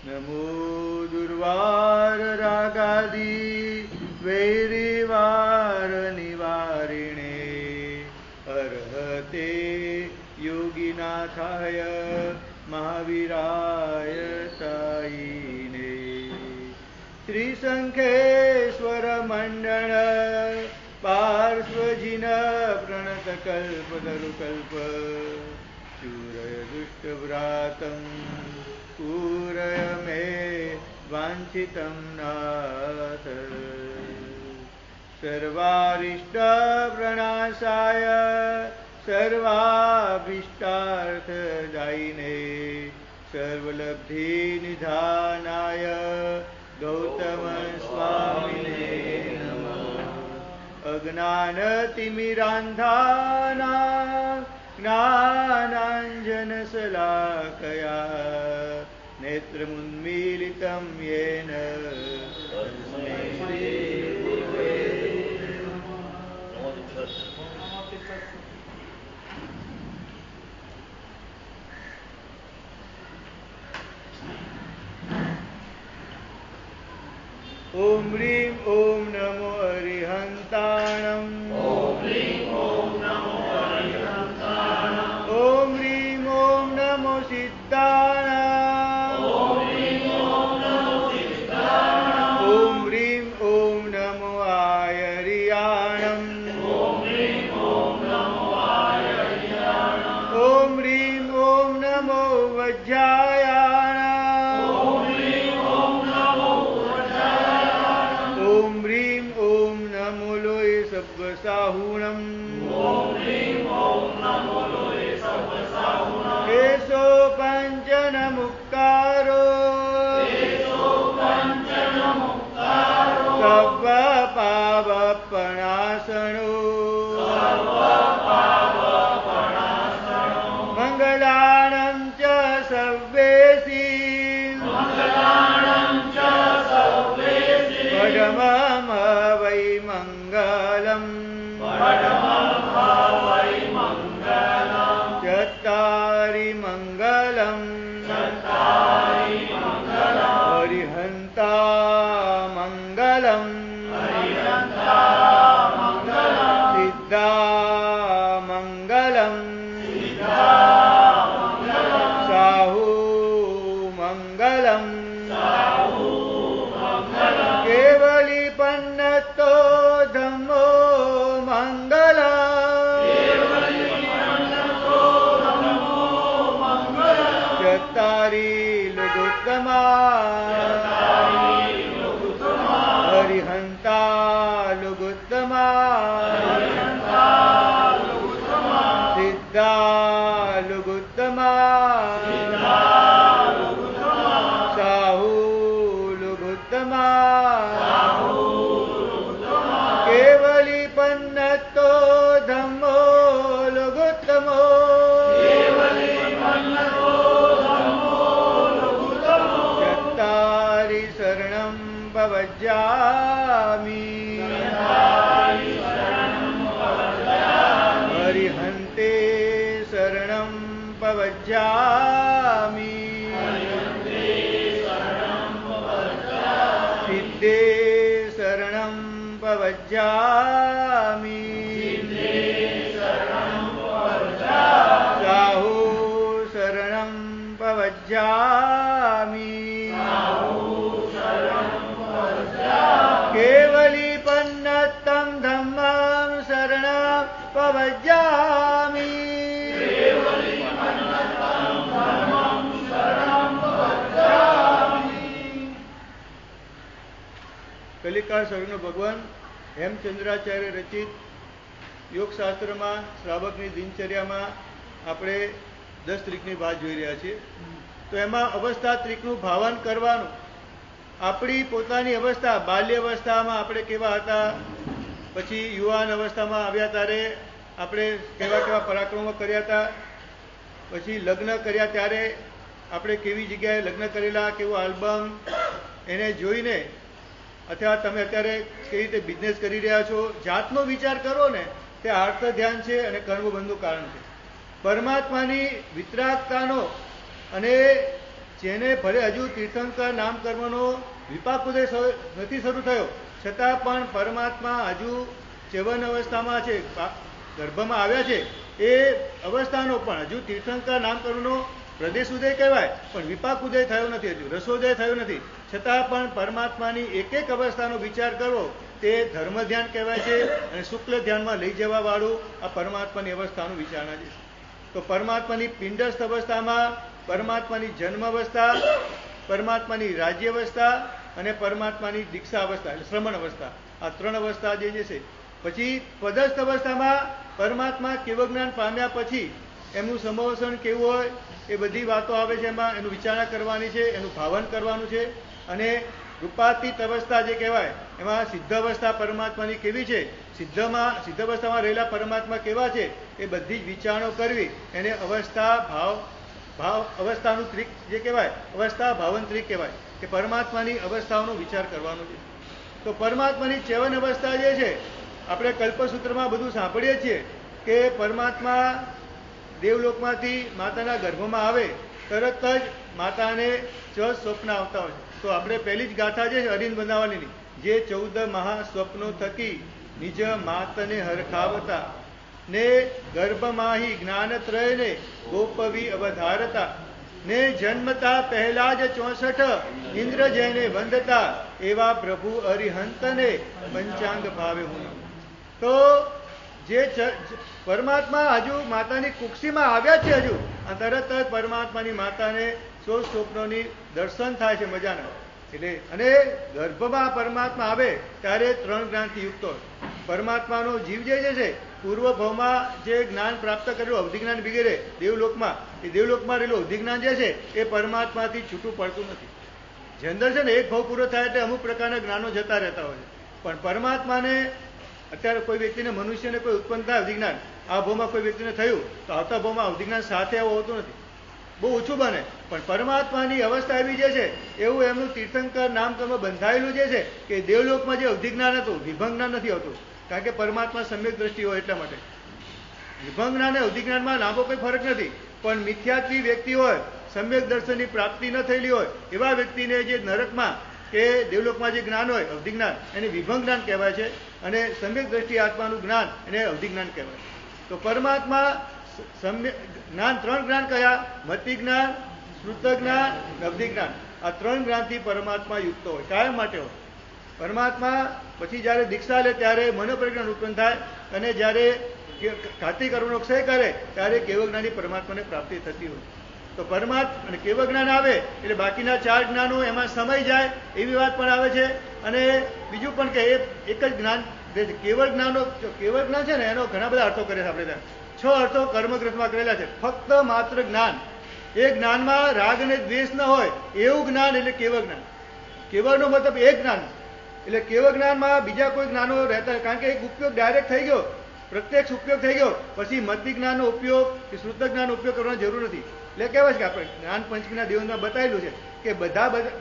नमो दुर्वार रागादि वैरिवार निवारिणे अर्हते योगिनाथाय महावीराय साईने श्रीशंखेश्वर मंडल पार्श्वजिन प्रणतकल्पतरुकल्प चूरय दुष्टव्रातं पूरय मे वाञ्छितं नाथ सर्वारिष्टप्रणाशाय सर्वाभीष्टार्थदायिने सर्वलब्धिनिधानाय गौतम स्वामिने नमः। अज्ञानतिमिरान्धानां ज्ञानाञ्जनशलाकया नेत्रमुन्मीलितं येन तस्मै श्रीगुरवे ओम ह्रीं ओम नमो अरिहन्ताणम् ओम ह्रीं ओम नमो अरिहन्ताणम् ओम ह्रीं ओम नमो सिद्धाणाम् ओम ह्रीं ओम नमो सिद्धाणाम् ओम ह्रीं ओम नमो आयर्याणम् ओम ह्रीं ओम नमो आयर्याणम् ओम ह्रीं ओम नमो वज्रायाणाम् ओम ह्रीं ओम नमो वज्रायाणम् ओम ह्रीं ओम नमो लोय सब्बसाहुणम् ओम ह्रीं ओम नमो लोये सब्बसाहुणम् एषो पञ्चनमुक्तारो तेजो पञ्चनमुक्तारो सर्वपावपणासनो सर्वपावपणासनो मङ्गलानं च सर्वेषि मङ्गलानं च सर्वेषि पदमम वै मङ्गलम् परमं वै मङ्गलम् चत्वारि मङ्गलम् चत्वारि मङ्गलम् अरिहन्ता मङ्गलम् हरिहन्ता मङ्गलम् सिद्धा मङ्गलम् सिद्धा मङ्गलम् साहु मङ्गलम् साहु मङ्गलम् केवलीपन्नतो धम्मो मङ्गलम् केवलीपन्नतो धम्मो मङ्गलम् चत्वारि लघुत्तमा चत्वारि लघुत्तमा हरिहन्ता लघुत्तमा हरिहन्ता लघुत्तमा सिद्धा लघुत्तमा सिद्धा लघुत्तमा साहु लघुत्तमा साहु लघुत्तमा केवलीपन्नतो धम्मो लघुत्तमो केवलीपन्नतो धम्मो लघुत्तमो चत्वारि शरणं प्रव्रजामि चत्वारि शरणं प्रव्रजामि हरिहन्ते शरणं प्रव्रजामि हरिहन्ते शरणं प्रव्रजामि सिद्धे शरणं प्रव्रजामि सिद्धे शरणं प्रव्रजामि साहु शरणं प्रव्रजामि साहु शरणं प्रव्रजामि केवलीपन्नतं धम्मं शरणं प्रव्रजामि केवलीपन्नतं धम्मं शरणं प्रव्रजामि કલિકાળ સર્વનો ભગવાન હેમચંદ્રાચાર્ય રચિત યોગશાસ્ત્રમાં શ્રાવકની દિનચર્યામાં આપણે 10 ત્રિકની વાત જોઈ રહ્યા છીએ. તો એમાં અવસ્થા ત્રિકનું ભાવન કરવાનું. આપણી પોતાની અવસ્થા, બાલ્ય અવસ્થામાં આપણે કેવા હતા, પછી યુવાન અવસ્થામાં આવ્યા ત્યારે આપણે કેવા કેવા પરાક્રમો કર્યા હતા, પછી લગ્ન કર્યા ત્યારે આપણે કેવી જગ્યાએ લગ્ન કરેલા, કેવું આલ્બમ એને જોઈને અથવા તમે અત્યારે કઈ રીતે બિઝનેસ કરી રહ્યા છો, જાતનો વિચાર કરો ને તે આર્ત ધ્યાન છે અને કર્મબંધનું કારણ છે. પરમાત્માની વિતરાગતાનો અને જેને ભલે હજુ તીર્થંકર નામ કર્મનો વિપાક ઉદય નથી શરૂ થયો, છતાં પણ પરમાત્મા હજુ ચેવન અવસ્થામાં છે, ગર્ભમાં આવ્યા છે. એ અવસ્થાનો પણ હજુ તીર્થંકર નામ કર્મનો પ્રદેશ ઉદય કહેવાય, પણ વિપાક ઉદય થયો નથી, હજુ રસોદય થયો નથી. છતાં પણ પરમાત્માની એક એક અવસ્થાનો વિચાર કરવો તે ધર્મ ધ્યાન કહેવાય છે. અને શુક્લ ધ્યાનમાં લઈ જવા વાળું આ પરમાત્માની અવસ્થાનું વિચારણા છે. તો પરમાત્માની પિંડસ્થ અવસ્થામાં પરમાત્માની જન્મ અવસ્થા, પરમાત્માની રાજ્ય અવસ્થા અને પરમાત્માની દીક્ષા અવસ્થા એટલે શ્રમણ અવસ્થા, આ ત્રણ અવસ્થા જે છે. પછી પદસ્થ અવસ્થામાં પરમાત્મા કેવજ્ઞાન પામ્યા પછી એમનું સમવસન કેવું હોય એ બધી વાતો આવે છે. એમાં એનું વિચારણા કરવાની છે, એનું ભાવન કરવાનું છે. અને રૂપાતીત અવસ્થા જે કહેવાય એમાં સિદ્ધ અવસ્થા પરમાત્માની કેવી છે, સિદ્ધ અવસ્થામાં રહેલા પરમાત્મા કેવા છે એ બધી જ વિચારણો કરવી. એને અવસ્થાનું ત્રિક જે કહેવાય, અવસ્થા ભાવન ત્રિક કહેવાય કે પરમાત્માની અવસ્થાઓનો વિચાર કરવાનો છે. તો પરમાત્માની ચેવન અવસ્થા જે છે, આપણે કલ્પસૂત્રમાં બધું સાંભળીએ છીએ કે પરમાત્મા દેવલોકમાંથી માતાના ગર્ભમાં આવે તરત જ માતાને સ્વપ્ન આવતા હોય છે. તો આપણે પહેલી જ ગાથા જે છે અરિંદ બંધાવાલીની, જે 14 મહાસ્વપ્નો થકી નિજ માતને હરખાવતા ને ગર્ભમાહી જ્ઞાનત્રયને ગોપવી અવધારતા ને જન્મતા પહેલા જ 64 ઇન્દ્ર જયને વંદતા એવા પ્રભુ અરિહંતને પંચાંગ ભાવે હું. તો જે પરમાત્મા હજુ માતાની કુક્ષીમાં આવ્યા છે, હજુ તરત જ પરમાત્માની માતાને સ્વપ્નોની દર્શન થાય છે મજાના. એટલે અને ગર્ભમાં પરમાત્મા આવે ત્યારે 3 જ્ઞાનથી યુક્ત હોય. પરમાત્માનો જીવ જે છે પૂર્વ ભાવમાં જે જ્ઞાન પ્રાપ્ત કરેલું અવધિજ્ઞાન વગેરે દેવલોકમાં, એ દેવલોકમાં રહેલું અવધિજ્ઞાન જે છે એ પરમાત્માથી છૂટું પડતું નથી. જે અંદર છે ને એક ભાવ પૂરો થાય એટલે અમુક પ્રકારના જ્ઞાનો જતા રહેતા હોય છે. પણ પરમાત્માને અત્યારે કોઈ વ્યક્તિને, મનુષ્યને કોઈ ઉત્પન્ન થાય અવધિજ્ઞાન, આ ભાવમાં કોઈ વ્યક્તિને થયું તો આવતા ભાવમાં અવધિજ્ઞાન સાથે આવું હોતું નથી, બહુ ઓછું બને. પણ પરમાત્માની અવસ્થા એવી જે છે એવું એમનું તીર્થંકર નામ કર્મ બંધાયેલું જે છે કે દેવલોકમાં જે અવધિજ્ઞાન હતું વિભંગ જ્ઞાન નથી હોતું, કારણ કે પરમાત્મા સમ્યક દ્રષ્ટિ હોય એટલા માટે. વિભંગ જ્ઞાન અને અવધિજ્ઞાનમાં લાંબો કોઈ ફરક નથી. પણ મિથ્યાત્વી વ્યક્તિ હોય, સમ્યક દર્શનની પ્રાપ્તિ ન થયેલી હોય એવા વ્યક્તિને જે નરકમાં કે દેવલોકમાં જે જ્ઞાન હોય અવધિજ્ઞાન એને વિભંગ જ્ઞાન કહેવાય છે. અને સમ્યક દ્રષ્ટિ આત્માનું જ્ઞાન એને અવધિજ્ઞાન કહેવાય. તો પરમાત્મા જ્ઞાન 3 જ્ઞાન કયા? મતિ જ્ઞાન, શ્રુત જ્ઞાન, અવધિજ્ઞાન. આ 3 જ્ઞાનથી પરમાત્મા યુક્ત હોય, કાયમ માટે હોય. પરમાત્મા પછી જ્યારે દીક્ષા લે ત્યારે મનોપ્રજ્ઞાન ઉત્પન્ન થાય અને જ્યારે ઘાતી કર્મનો ક્ષય કરે ત્યારે કેવજ્ઞાની પરમાત્માને પ્રાપ્તિ થતી હોય. તો પરમાત્મા અને કેવજ્ઞાન આવે એટલે બાકીના 4 જ્ઞાનો એમાં સમય જાય એવી વાત પણ આવે છે. અને બીજું પણ કે એક જ જ્ઞાન કેવળ જ્ઞાન છે ને એનો ઘણા બધા અર્થો કરે છે. આપણે ત્યાં 6 અર્થો કર્મગ્રંથમાં કરેલા છે. ફક્ત માત્ર જ્ઞાન, એ જ્ઞાનમાં રાગ અને દ્વેષ ન હોય એવું જ્ઞાન એટલે કેવળ જ્ઞાન. કેવળનો મતલબ એક જ્ઞાન, એટલે કેવળ જ્ઞાનમાં બીજા કોઈ જ્ઞાનો રહેતા, કારણ કે એક ઉપયોગ ડાયરેક્ટ થઈ ગયો, પ્રત્યક્ષ ઉપયોગ થઈ ગયો, પછી મતિ જ્ઞાનનો ઉપયોગ કે શ્રુત જ્ઞાનનો ઉપયોગ કરવાની જરૂર નથી. એટલે કહેવાય છે કે આપણે જ્ઞાન પંચમીના દિવસમાં બતાવેલું છે કે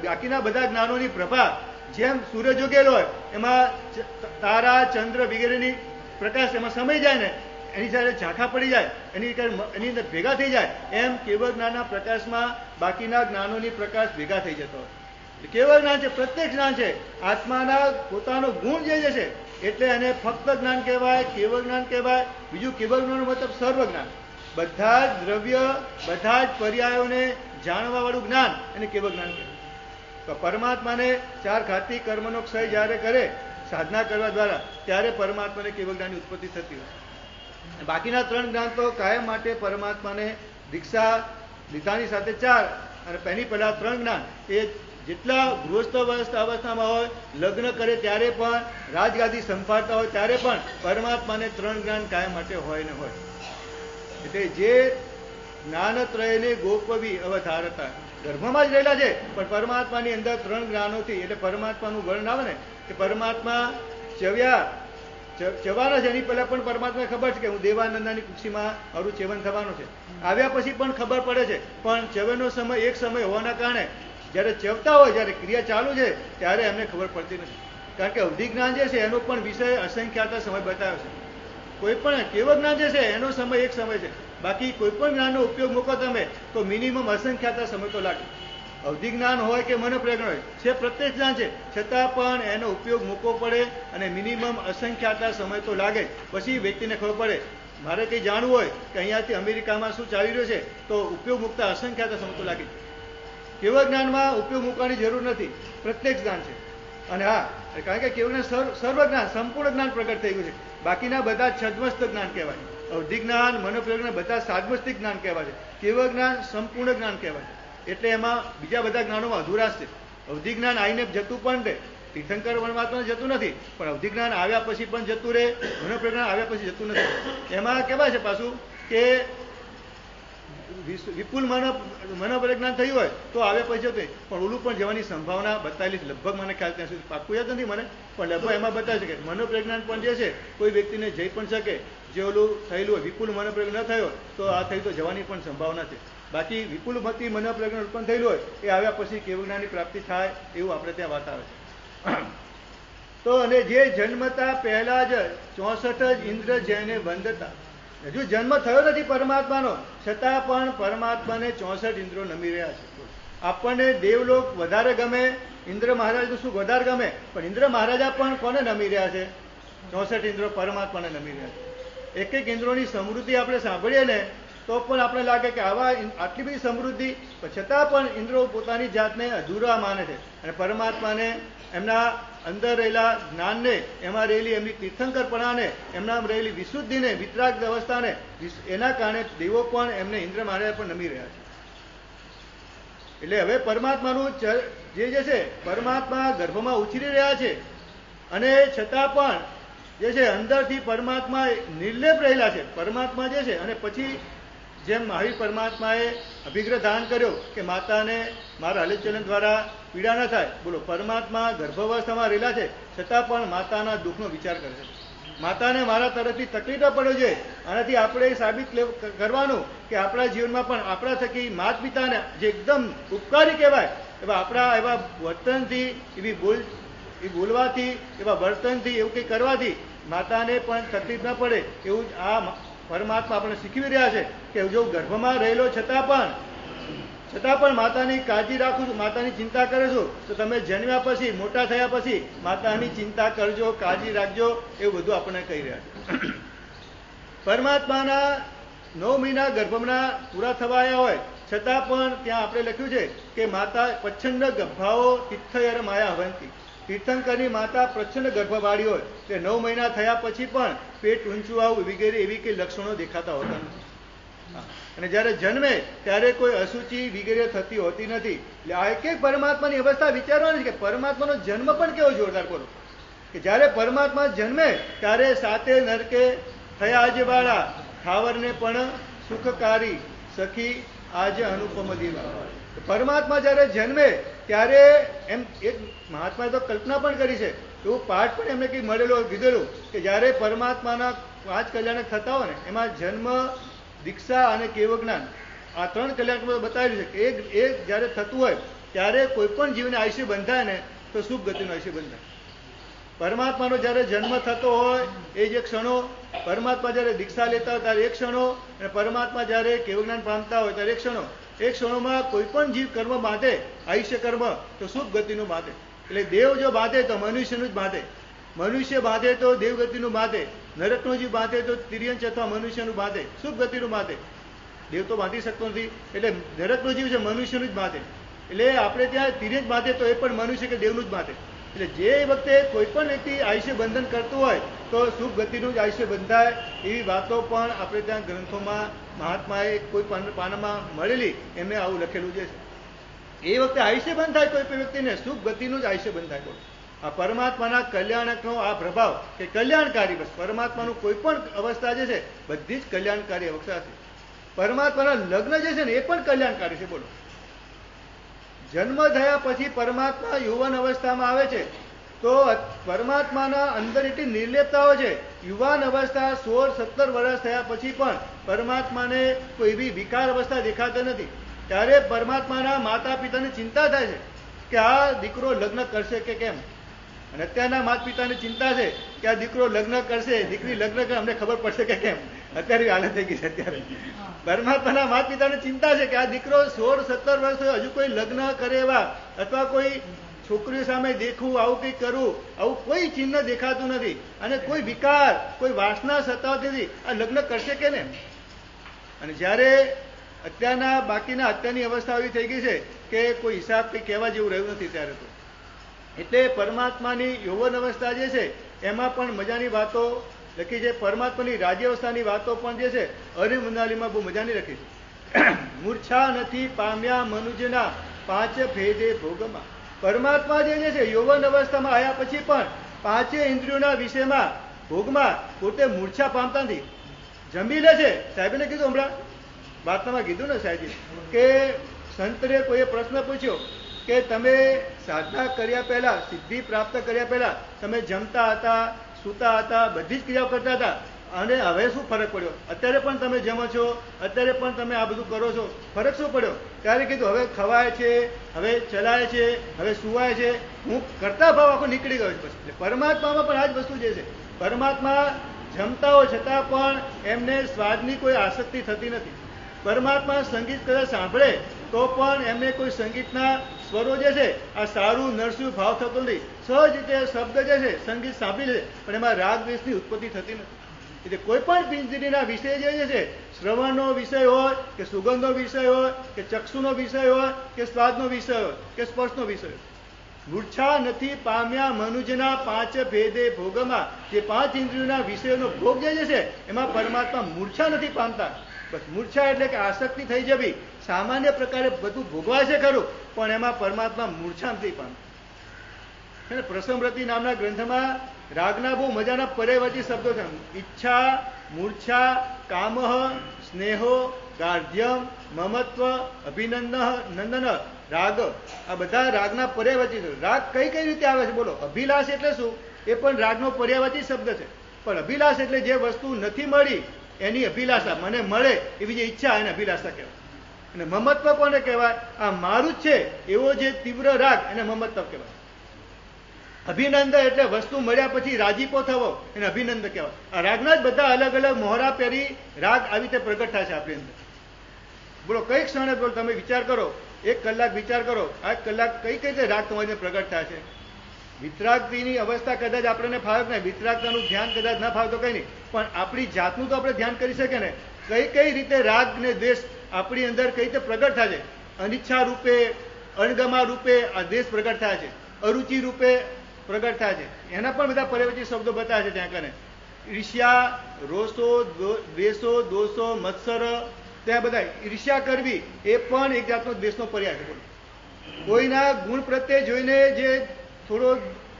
બાકીના બધા જ્ઞાનોની પ્રભા જેમ સૂરજ ઉગેલો હોય એમાં તારા ચંદ્ર વગેરેની પ્રકાશ એમાં સમય જાય ને એની સાથે ઝાંખા પડી જાય, એની અંદર ભેગા થઈ જાય, એમ કેવળ જ્ઞાનના પ્રકાશમાં બાકીના જ્ઞાનોની પ્રકાશ ભેગા થઈ જતો હોય. કેવળ જ્ઞાન છે, પ્રત્યક્ષ જ્ઞાન છે, આત્માના પોતાનો ગુણ જે છે એટલે એને ફક્ત જ્ઞાન કહેવાય, કેવળ જ્ઞાન કહેવાય. બીજું કેવળ જ્ઞાનનો મતલબ સર્વ જ્ઞાન, બધા જ દ્રવ્ય, બધા જ પર્યાયોને જાણવા વાળું જ્ઞાન એને કેવળ જ્ઞાન કહેવાય. તો પરમાત્માને 4 ઘાતી કર્મનો ક્ષય જ્યારે કરે સાધના કરવા દ્વારા ત્યારે પરમાત્માને કેવળ જ્ઞાનની ઉત્પત્તિ થતી હોય. બાકીના 3 જ્ઞાન તો કાયમ માટે પરમાત્માને દીક્ષા લીધાની સાથે 4 અને એની પહેલા 3 જ્ઞાન એ જેટલા ગૃહસ્થ અવસ્થામાં હોય, લગ્ન કરે ત્યારે પણ, રાજગાદી સંભાળતા હોય ત્યારે પણ પરમાત્માને 3 જ્ઞાન કાયમ માટે હોય ને હોય. એટલે જે જ્ઞાનત્રયને ગોપવી અવધારતા, ગર્ભમાં જ રહેલા છે પણ પરમાત્માની અંદર 3 જ્ઞાનોથી, એટલે પરમાત્માનું વર્ણન આવે ને કે પરમાત્મા ચવાના છે એની પહેલા પણ પરમાત્માને ખબર છે કે હું દેવાનંદાની કુક્ષીમાં મારું ચેવન થવાનું છે. આવ્યા પછી પણ ખબર પડે છે, પણ ચેવનનો સમય એક સમય હોવાના કારણે જ્યારે ચેવતા હોય, જ્યારે ક્રિયા ચાલુ છે ત્યારે એમને ખબર પડતી નથી. કારણ કે અવધિજ્ઞાન જે છે એનો પણ વિષય અસંખ્યાતા સમય બતાવ્યો છે. કોઈ પણ કેવળ જ્ઞાન જે છે એનો સમય એક સમય છે, બાકી કોઈ પણ જ્ઞાનનો ઉપયોગ મૂકો તમે તો મિનિમમ અસંખ્યાતા સમય તો લાગે. અવધિ જ્ઞાન હોય કે મનોપ્રજ્ઞાન હોય, છે પ્રત્યક્ષ જ્ઞાન છે, છતાં પણ એનો ઉપયોગ મૂકવો પડે અને મિનિમમ અસંખ્યાતા સમય તો લાગે જ. પછી વ્યક્તિને ખબર પડે. મારે કંઈ જાણવું હોય કે અહીંયાથી અમેરિકામાં શું ચાલી રહ્યું છે, તો ઉપયોગ મૂકતા અસંખ્યાતા સમય તો લાગે જ. કેવળ જ્ઞાનમાં ઉપયોગ મૂકવાની જરૂર નથી, પ્રત્યક્ષ જ્ઞાન છે. અને હા, કારણ કે કેવળ જ્ઞાન સર્વ જ્ઞાન, સંપૂર્ણ જ્ઞાન પ્રગટ થઈ ગયું છે. બાકીના બધા છદ્મસ્ત જ્ઞાન કહેવાય. અવધિ જ્ઞાન, મનોપ્રજ્ઞાન બધા સાધમસ્તિક જ્ઞાન કહેવાય છે. કેવળ જ્ઞાન સંપૂર્ણ જ્ઞાન કહેવાય. એટલે એમાં બીજા બધા જ્ઞાનોમાં અધુરાશ છે. અવધિ જ્ઞાન આવીને જતું પણ રહે. તીર્થંકર પરમાત્માને જતું નથી, પણ અવધિ જ્ઞાન આવ્યા પછી પણ જતું રહે, મનોપ્રજ્ઞાન આવ્યા પછી જતું નથી. એમાં કહેવાય છે પાછું કે વિપુલ મનોપ્રજ્ઞાન થયું હોય તો આવ્યા પછી જતું, પણ ઓલું પણ જવાની સંભાવના બતાવેલી છે. લગભગ મને ખ્યાલ ત્યાં સુધી પાક્કું યાદ નથી મને, પણ લગભગ એમાં બતાવે છે કે મનોપ્રજ્ઞાન પણ જે છે કોઈ વ્યક્તિને જઈ પણ શકે. જે ઓલું થયેલું હોય, વિપુલ મનોપ્રજ્ઞાન ન થયો તો આ થઈ તો જવાની પણ સંભાવના છે. બાકી વિપુલમતી મનોપ્રજ્ઞાન ઉત્પન્ન થયેલું હોય એ આવ્યા પછી કેવળ જ્ઞાનની પ્રાપ્તિ થાય એવું આપણે ત્યાં વાત આવે છે. તો અને જે જન્મતા પહેલા જ 64 જ ઇન્દ્ર જેને વંદતા, હજુ જન્મ થયો નથી પરમાત્માનો, છતાં પણ પરમાત્માને 64 ઇન્દ્રો નમી રહ્યા છે. આપણને દેવલોક વધારે ગમે, ઇન્દ્ર મહારાજનું સુખ વધારે ગમે, પણ ઇન્દ્ર મહારાજા પણ કોને નમી રહ્યા છે? 64 ઇન્દ્રો પરમાત્માને નમી રહ્યા છે. એક એક ઇન્દ્રોની સમૃદ્ધિ આપણે સાંભળીએ ને તો પણ આપણે લાગે કે આવા આટલી બધી સમૃદ્ધિ, છતાં પણ ઇન્દ્રો પોતાની જાતને અધૂરા માને છે. અને પરમાત્માને એમના અંદર રહેલા જ્ઞાનને, એમાં રહેલી એમની તીર્થંકરપણાને, એમના રહેલી વિશુદ્ધિને, વિતરાગ અવસ્થાને, એના કારણે દેવો પણ એમને ઇન્દ્ર મહારાજ પણ નમી રહ્યા છે. એટલે હવે પરમાત્માનું જે છે, પરમાત્મા ગર્ભમાં ઉછરી રહ્યા છે, અને છતાં પણ જે છે અંદરથી પરમાત્મા નિર્લેપ રહેલા છે. પરમાત્મા જે છે, અને પછી જેમ મહાવીર પરમાત્માએ અભિગ્રહ ધારણ કર્યો કે માતાને મારા હલનચલન દ્વારા પીડા ન થાય. બોલો, પરમાત્મા ગર્ભાવસ્થામાં રહેલા છે, છતાં પણ માતાના દુઃખનો વિચાર કરે છે. માતાને મારા તરફથી તકલીફ ન પડ્યો છે. આનાથી આપણે સાબિત કરવાનું કે આપણા જીવનમાં પણ આપણા થકી માતા પિતાને જે એકદમ ઉપકારી કહેવાય એવા આપણા એવા વર્તનથી, એવી બોલવાથી, એવા વર્તનથી, એવું કંઈ કરવાથી માતાને પણ તકલીફ ન પડે, એવું આ પરમાત્મા આપણે શીખવી રહ્યા છે કે જો ગર્ભમાં રહેલો છતાં પણ માતાની કાળજી રાખું છું, માતાની ચિંતા કરું છું, તો તમે જન્મ્યા પછી, મોટા થયા પછી માતાની ચિંતા કરજો, કાળજી રાખજો, એવું બધું આપણને કહી રહ્યા છે. પરમાત્માના 9 મહિના ગર્ભમાં પૂરા થવાયા હોય છતાં પણ ત્યાં આપણે લખ્યું છે કે માતા પ્રચ્છન્ન ગર્ભાઓ તીર્થયર માયા હવંતી. તીર્થંકરની માતા પ્રચ્છન્ન ગર્ભવાળી હોય તે 9 મહિના થયા પછી પણ પેટ ઊંચું આવવું વગેરે એવી કંઈ લક્ષણો દેખાતા હોતા નથી. અને જ્યારે જન્મે ત્યારે કોઈ અશુચિ વગેરે થતી હોતી નથી. એટલે આ એક એક પરમાત્માની અવસ્થા વિચારવાની છે કે પરમાત્માનો જન્મ પણ કેવો જોરદાર બોલો, કે જ્યારે પરમાત્મા જન્મે ત્યારે સાતે નરકે થયા આજવાળા, ઠાવરને પણ સુખકારી સખી આજે અનુપમ દીવા. પરમાત્મા જ્યારે જન્મે ત્યારે એમ એક મહાત્માએ તો કલ્પના પણ કરી છે, એવું પાઠ પણ એમને કંઈક મળેલો કીધેલું કે જ્યારે પરમાત્માના 5 કલ્યાણક થતા હોય ને એમાં જન્મ, દીક્ષા અને કેવળ જ્ઞાન, આ 3 કલ્યાણક બતાવેલું છે કે એક જ્યારે થતું હોય ત્યારે કોઈ પણ જીવને આયુષ્ય બંધાય ને તો શુભ ગતિનું આયુષ્ય બંધાય. પરમાત્માનો જ્યારે જન્મ થતો હોય એ જે ક્ષણો, પરમાત્મા જ્યારે દીક્ષા લેતા હોય ત્યારે એક ક્ષણો, અને પરમાત્મા જ્યારે કેવળ જ્ઞાન પામતા હોય ત્યારે એક ક્ષણો. એક ક્ષણોમાં કોઈ પણ જીવ કર્મ બાંધે, આયુષ્ય કર્મ, તો શુભ ગતિનું બાંધે. એટલે દેવ જો બાંધે તો મનુષ્યનું જ બાંધે, મનુષ્ય બાંધે તો દેવગતિનું બાંધે, નરકનો જીવ બાંધે તો તિર્યંચ અથવા મનુષ્યનું બાંધે, શુભ ગતિનું બાંધે. દેવ તો બાંધી શકતો નથી, એટલે નરકનો જીવ છે મનુષ્યનું જ બાંધે. એટલે આપણે ત્યાં તિર્યંચ બાંધે તો એ પણ મનુષ્ય કે દેવનું જ બાંધે. એટલે જે વખતે કોઈ પણ વ્યક્તિ આયુષ્ય બંધન કરતું હોય તો શુભ ગતિનું જ આયુષ્ય બંધાય, એવી વાતો પણ આપણે ત્યાં ગ્રંથોમાં મહાત્માએ કોઈ પાનામાં મળેલી, એમને આવું લખેલું છે. એ વખતે આયુષ્ય બંધ થાય કોઈ પણ વ્યક્તિને, શુભ ગતિનું જ આયુષ્ય બંધ થાય. આ પરમાત્માના કલ્યાણકનો આ પ્રભાવ કે કલ્યાણકારી, બસ પરમાત્માનું કોઈ પણ અવસ્થા જે છે બધી જ કલ્યાણકારી અવસ્થા છે. પરમાત્માના લગ્ન જે છે ને એ પણ કલ્યાણકારી છે. બોલો, જન્મ થયા પછી પરમાત્મા યુવાન અવસ્થામાં આવે છે તો પરમાત્માના અંદર એટલી નિર્લેપતાઓ છે. યુવાન અવસ્થા 16-17 વર્ષ થયા પછી પણ પરમાત્માને કોઈ એવી વિકાર અવસ્થા દેખાતી નથી. ત્યારે પરમાત્માના માતા પિતાની ચિંતા થાય છે કે આ દીકરો લગ્ન કરશે કે કેમ. અને અત્યારના માતા પિતાની ચિંતા છે કે આ દીકરો લગ્ન કરશે, દીકરી લગ્ન કરે, અમને ખબર પડશે કે કેમ. અત્યારે હાલત થઈ ગઈ છે અત્યારે. પરમાત્માના માતા પિતાને ચિંતા છે કે આ દીકરો 16-17 વર્ષ હજુ કોઈ લગ્ન કરે એવા અથવા કોઈ છોકરીઓ સામે દેખવું, આવું કંઈક કરવું, આવું કોઈ ચિહ્ન દેખાતું નથી અને કોઈ વિકાર, કોઈ વાસના સતાવતી નથી. આ લગ્ન કરશે કે ને? અને જ્યારે અત્યારની અવસ્થા એવી થઈ ગઈ છે કે કોઈ હિસાબ કંઈ કહેવા જેવું રહ્યું નથી ત્યારે તો. એટલે પરમાત્માની યૌવન અવસ્થા જે છે એમાં પણ મજાની વાતો લખી છે. પરમાત્માની રાજ્ય અવસ્થાની વાતો પણ જે છે અરે મુનાલીમાં બહુ મજાની લખી છે. મૂર્છા નથી પામ્યા મનુજના 5 ભેદે ભોગમાં. પરમાત્મા જે છે યૌવન અવસ્થામાં આવ્યા પછી પણ 5 ઇન્દ્રિયોના વિષયમાં ભોગમાં પોતે મૂર્છા પામતા નથી. જમી લે છે. સાહેબને કીધું હમણાં વાર્તામાં કીધું ને સાહેબ કે સંતરે કોઈએ પ્રશ્ન પૂછ્યો કે તમે સાધના કર્યા પહેલા, સિદ્ધિ પ્રાપ્ત કર્યા પહેલા તમે જમતા હતા, સૂતા હતા, બધી જ ક્રિયાઓ કરતા હતા અને હવે શું ફરક પડ્યો? અત્યારે પણ તમે જમો છો, અત્યારે પણ તમે આ બધું કરો છો, ફરક શું પડ્યો? ત્યારે કીધું હવે ખવાય છે, હવે ચલાય છે, હવે સુવાય છે. હું કરતા ભાવ આખો નીકળી ગયો છું. પછી પરમાત્મામાં પણ આ જ વસ્તુ જે છે. પરમાત્મા જમતા હોય છતાં પણ એમને સ્વાદની કોઈ આસક્તિ થતી નથી. પરમાત્મા સંગીત કદાચ સાંભળે તો પણ એમને કોઈ સંગીતના સ્વરો જે છે આ સારું નરસું ભાવ થતો નથી. સહજ રીતે શબ્દ જે છે સંગીત સાંભળી લે પણ એમાં રાગ દ્વેષની ઉત્પત્તિ થતી નથી. એટલે કોઈ પણ પિંજરીના વિષય જે છે, શ્રવણનો વિષય હોય કે સુગંધનો વિષય હોય કે ચક્ષુનો વિષય હોય કે સ્વાદનો વિષય હોય કે સ્પર્શનો વિષય હોય, મૂર્છા નથી પામ્યા મનુજના 5 ભેદે ભોગમાં. જે 5 ઇન્દ્રિયોના વિષયોનો ભોગ જે છે એમાં પરમાત્મા મૂર્છા નથી પામતા. બસ મૂર્છા એટલે કે આસક્તિ થઈ જવી. સામાન્ય પ્રકારે બધું ભોગવાય છે ખરું પણ એમાં પરમાત્મા મૂર્છા નથી પામતા. પ્રસમરતિ નામના ગ્રંથમાં રાગના બહુ મજાના પર્યાયવાચી શબ્દો છે. ઈચ્છા, મૂર્છા, કામઃ, સ્નેહો, ગાર્ધ્યમ, મમત્વ, નંદન, રાગ, આ બધા રાગના પર્યાયવાચી છે. રાગ કઈ કઈ રીતે આવે છે બોલો? અભિલાષ એટલે શું? એ પણ રાગનો પર્યાયવાચી શબ્દ છે. પણ અભિલાષ એટલે જે વસ્તુ નથી મળી એની અભિલાષા, મને મળે એવી જે ઈચ્છા એને અભિલાષા કહેવાય. અને મમત્વ કોને કહેવાય? આ મારું જ છે એવો જે તીવ્ર રાગ એને મમત્વ કહેવાય. અભિનંદ એટલે વસ્તુ મળ્યા પછી રાજીપો થવો એને અભિનંદ કહેવાય. આ રાગના જ બધા અલગ અલગ મોહરા પહેરી રાગ આવી રીતે પ્રગટ થાય છે આપણી અંદર. બોલો કઈ ક્ષણે બોલો તમે વિચાર કરો, 1 કલાક વિચાર કરો, આ કલાક કઈ કઈ રીતે રાગ તમારી પ્રગટ થાય છે. વિતરાગની અવસ્થા કદાચ આપણને ફાવે નહીં, વિતરાગતાનું ધ્યાન કદાચ ના ફાવે તો કઈ નહીં, પણ આપણી જાતનું તો આપણે ધ્યાન કરી શકીએ ને. કઈ કઈ રીતે રાગ ને દ્વેષ આપણી અંદર કઈ રીતે પ્રગટ થાય છે. અનિચ્છા રૂપે, અણગમા રૂપે આ દ્વેષ પ્રગટ થાય છે, અરુચિ રૂપે પ્રગટ થાય છે. એના પણ બધા પર્યાયવાચી શબ્દો બતાવે છે ત્યાં કને. ઈર્ષ્યા, રોષો, દ્વેષો, દોષો, મત્સર, ત્યાં બધા ઈર્ષ્યા કરવી એ પણ એક જાતનો દ્વેષનો પર્યાય છે. કોઈના ગુણ પ્રત્યે જોઈને જે થોડો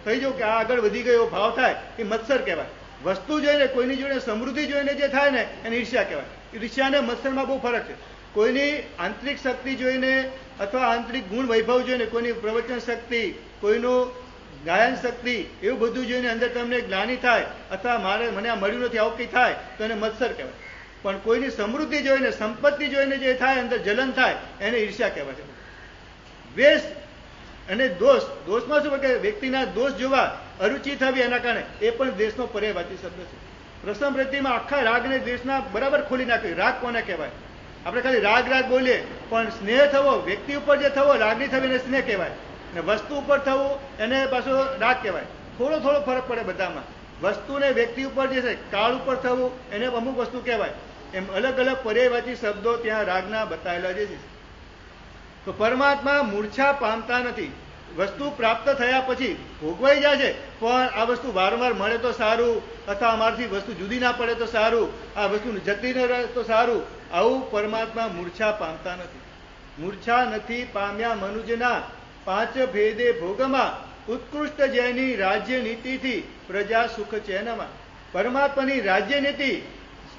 થઈ જાવ કે આ આગળ વધી ગયો ભાવ થાય એ મત્સર કહેવાય. વસ્તુ જોઈને કોઈની જોડે સમૃદ્ધિ જોઈને જે થાય ને એને ઈર્ષ્યા કહેવાય. ઈર્ષ્યા અને મત્સરમાં બહુ ફરક છે. કોઈની આંતરિક શક્તિ જોઈને અથવા આંતરિક ગુણ વૈભવ જોઈને, કોઈની પ્રવચન શક્તિ, કોઈનું ગાયન શક્તિ, એવું બધું જોઈને અંદર તમને જ્ઞાની થાય અથવા મને આ મળ્યું નથી આવું કંઈ થાય તો એને મત્સર કહેવાય. પણ કોઈની સમૃદ્ધિ જોઈને, સંપત્તિ જોઈને જે થાય અંદર જલન થાય એને ઈર્ષ્યા કહેવાય છે. દ્વેષ અને દોષ, દોષમાં શું કે વ્યક્તિના દોષ જોવા અરુચિ થવી એના કારણે એ પણ દ્વેષનો પર્યાયવાચી શબ્દ છે. પ્રસમ વૃત્તિમાં આખા રાગ અને દ્વેષના બરાબર ખોલી નાખ્યું. રાગ કોને કહેવાય? આપણે ખાલી રાગ રાગ બોલીએ પણ સ્નેહ થવો, વ્યક્તિ ઉપર જે થવો લાગણી થવી એને સ્નેહ કહેવાય. અને વસ્તુ ઉપર થવું એને પાછો રાગ કહેવાય. થોડો થોડો ફરક પડે બધામાં. વસ્તુ ને વ્યક્તિ ઉપર જે છે, કાળ ઉપર થવું એને અમુક વસ્તુ કહેવાય. એમ અલગ અલગ પર્યાયવાચી શબ્દો ત્યાં રાગના બતાવેલા જે છે. તો પરમાત્મા મૂર્છા પામતા નથી. વસ્તુ પ્રાપ્ત થયા પછી ભોગવાઈ જાય છે પણ આ વસ્તુ વારંવાર મળે તો સારું અથવા અમારાથી વસ્તુ જુદી ના પડે તો સારું, આ વસ્તુ જતી ન રહે તો સારું, આવું પરમાત્મા મૂર્છા પામતા નથી. મૂર્છા નથી પામ્યા મનુજના 5 ભેદે ભોગમાં. ઉત્કૃષ્ટ જેની રાજ્ય નીતિથી પ્રજા સુખ ચેનમાં. પરમાત્માની રાજ્ય નીતિ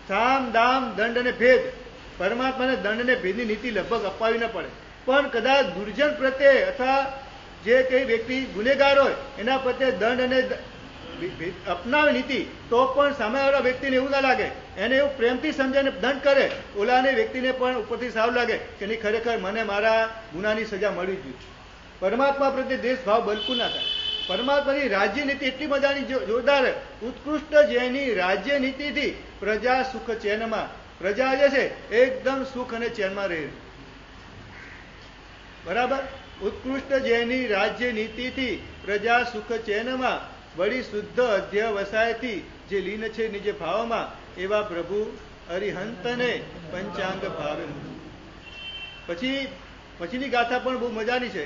સામ, દામ, દંડ અને ભેદ. પરમાત્માને દંડ અને ભેદની નીતિ લગભગ અપાવી ન પડે. પણ કદાચ દુર્જન પ્રત્યે અથવા જે કઈ વ્યક્તિ ગુનેગાર હોય એના પ્રત્યે દંડ અને અપનાવે નીતિ તો પણ સામેવાળા વ્યક્તિને એવું ના લાગે, એને એવું પ્રેમથી સમજાને દંડ કરે, ઓલાને વ્યક્તિને પણ ઉપરથી સાવ લાગે કે નહીં ખરેખર મને મારા ગુનાની સજા મળવી જોઈએ. પરમાત્મા પ્રત્યે દેશ ભાવ બિલકુલ ના થાય. પરમાત્માની રાજ્ય નીતિ એટલી મજાની જોરદાર, ઉત્કૃષ્ટ જેની રાજ્ય નીતિથી પ્રજા સુખ ચેનમાં. પ્રજા જે છે એકદમ સુખ અને ચેનમાં રહે. બરાબર. ઉત્કૃષ્ટ જેની રાજ્ય નીતિથી પ્રજા સુખ ચેનમાં વળી શુદ્ધ અધ્યવસાયથી જે લીન છે નિજ ભાવમાં એવા પ્રભુ અરિહંતને પંચાંગ ભાવે. પછીની ગાથા પણ બહુ મજાની છે.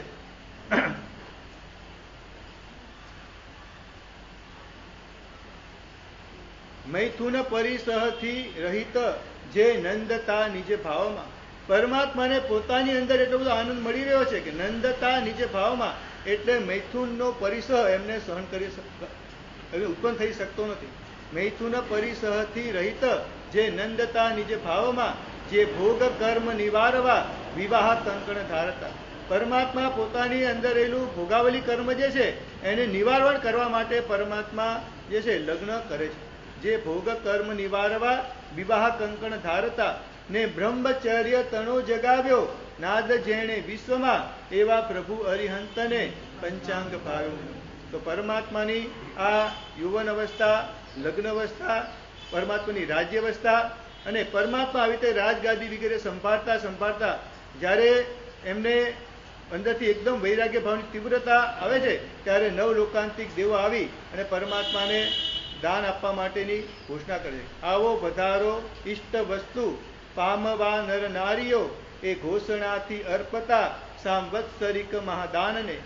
મૈથુન પરિસહથી રહિત જે નંદતા નિજ ભાવમાં. પરમાત્માને પોતાની અંદર એટલો બધો આનંદ મળી રહ્યો છે કે નંદતા નિજ ભાવમાં, એટલે મૈથુનનો પરિસહ એમને સહન કરી હવે ઉત્પન્ન થઈ શકતો નથી. મૈથુન પરિસહથી રહિત જે નંદતા નિજ ભાવમાં, જે ભોગ કર્મ નિવારવા વિવાહ કંકણ ધારતા. પરમાત્મા પોતાની અંદર રહેલું ભોગાવલી કર્મ જે છે એને નિવારણ કરવા માટે પરમાત્મા જે છે લગ્ન કરે છે. જે ભોગ કર્મ નિવારવા વિવાહ કંકણ ધારતા ને બ્રહ્મચર્ય તણો જગાવ્યો નાદ જેણે વિશ્વમાં એવા પ્રભુ અરિહંતને પંચાંગ ભાવ્યો. તો પરમાત્માની આ યુવન અવસ્થા, લગ્ન અવસ્થા, પરમાત્માની રાજ્ય અવસ્થા અને પરમાત્મા આવી રીતે રાજગાદી વગેરે સંભાળતા જ્યારે એમને અંદરથી એકદમ વૈરાગ્ય ભાવની તીવ્રતા આવે છે ત્યારે નવલોકાંતિક દેવો આવી અને પરમાત્માને દાન આપવા માટેની ઘોષણા કરે છે. આવો વધારો ઇષ્ટ વસ્તુ પામવા નર નારીઓ એ ઘોષણાથી અર્પતા સાંવત્સરિક મહાદાનને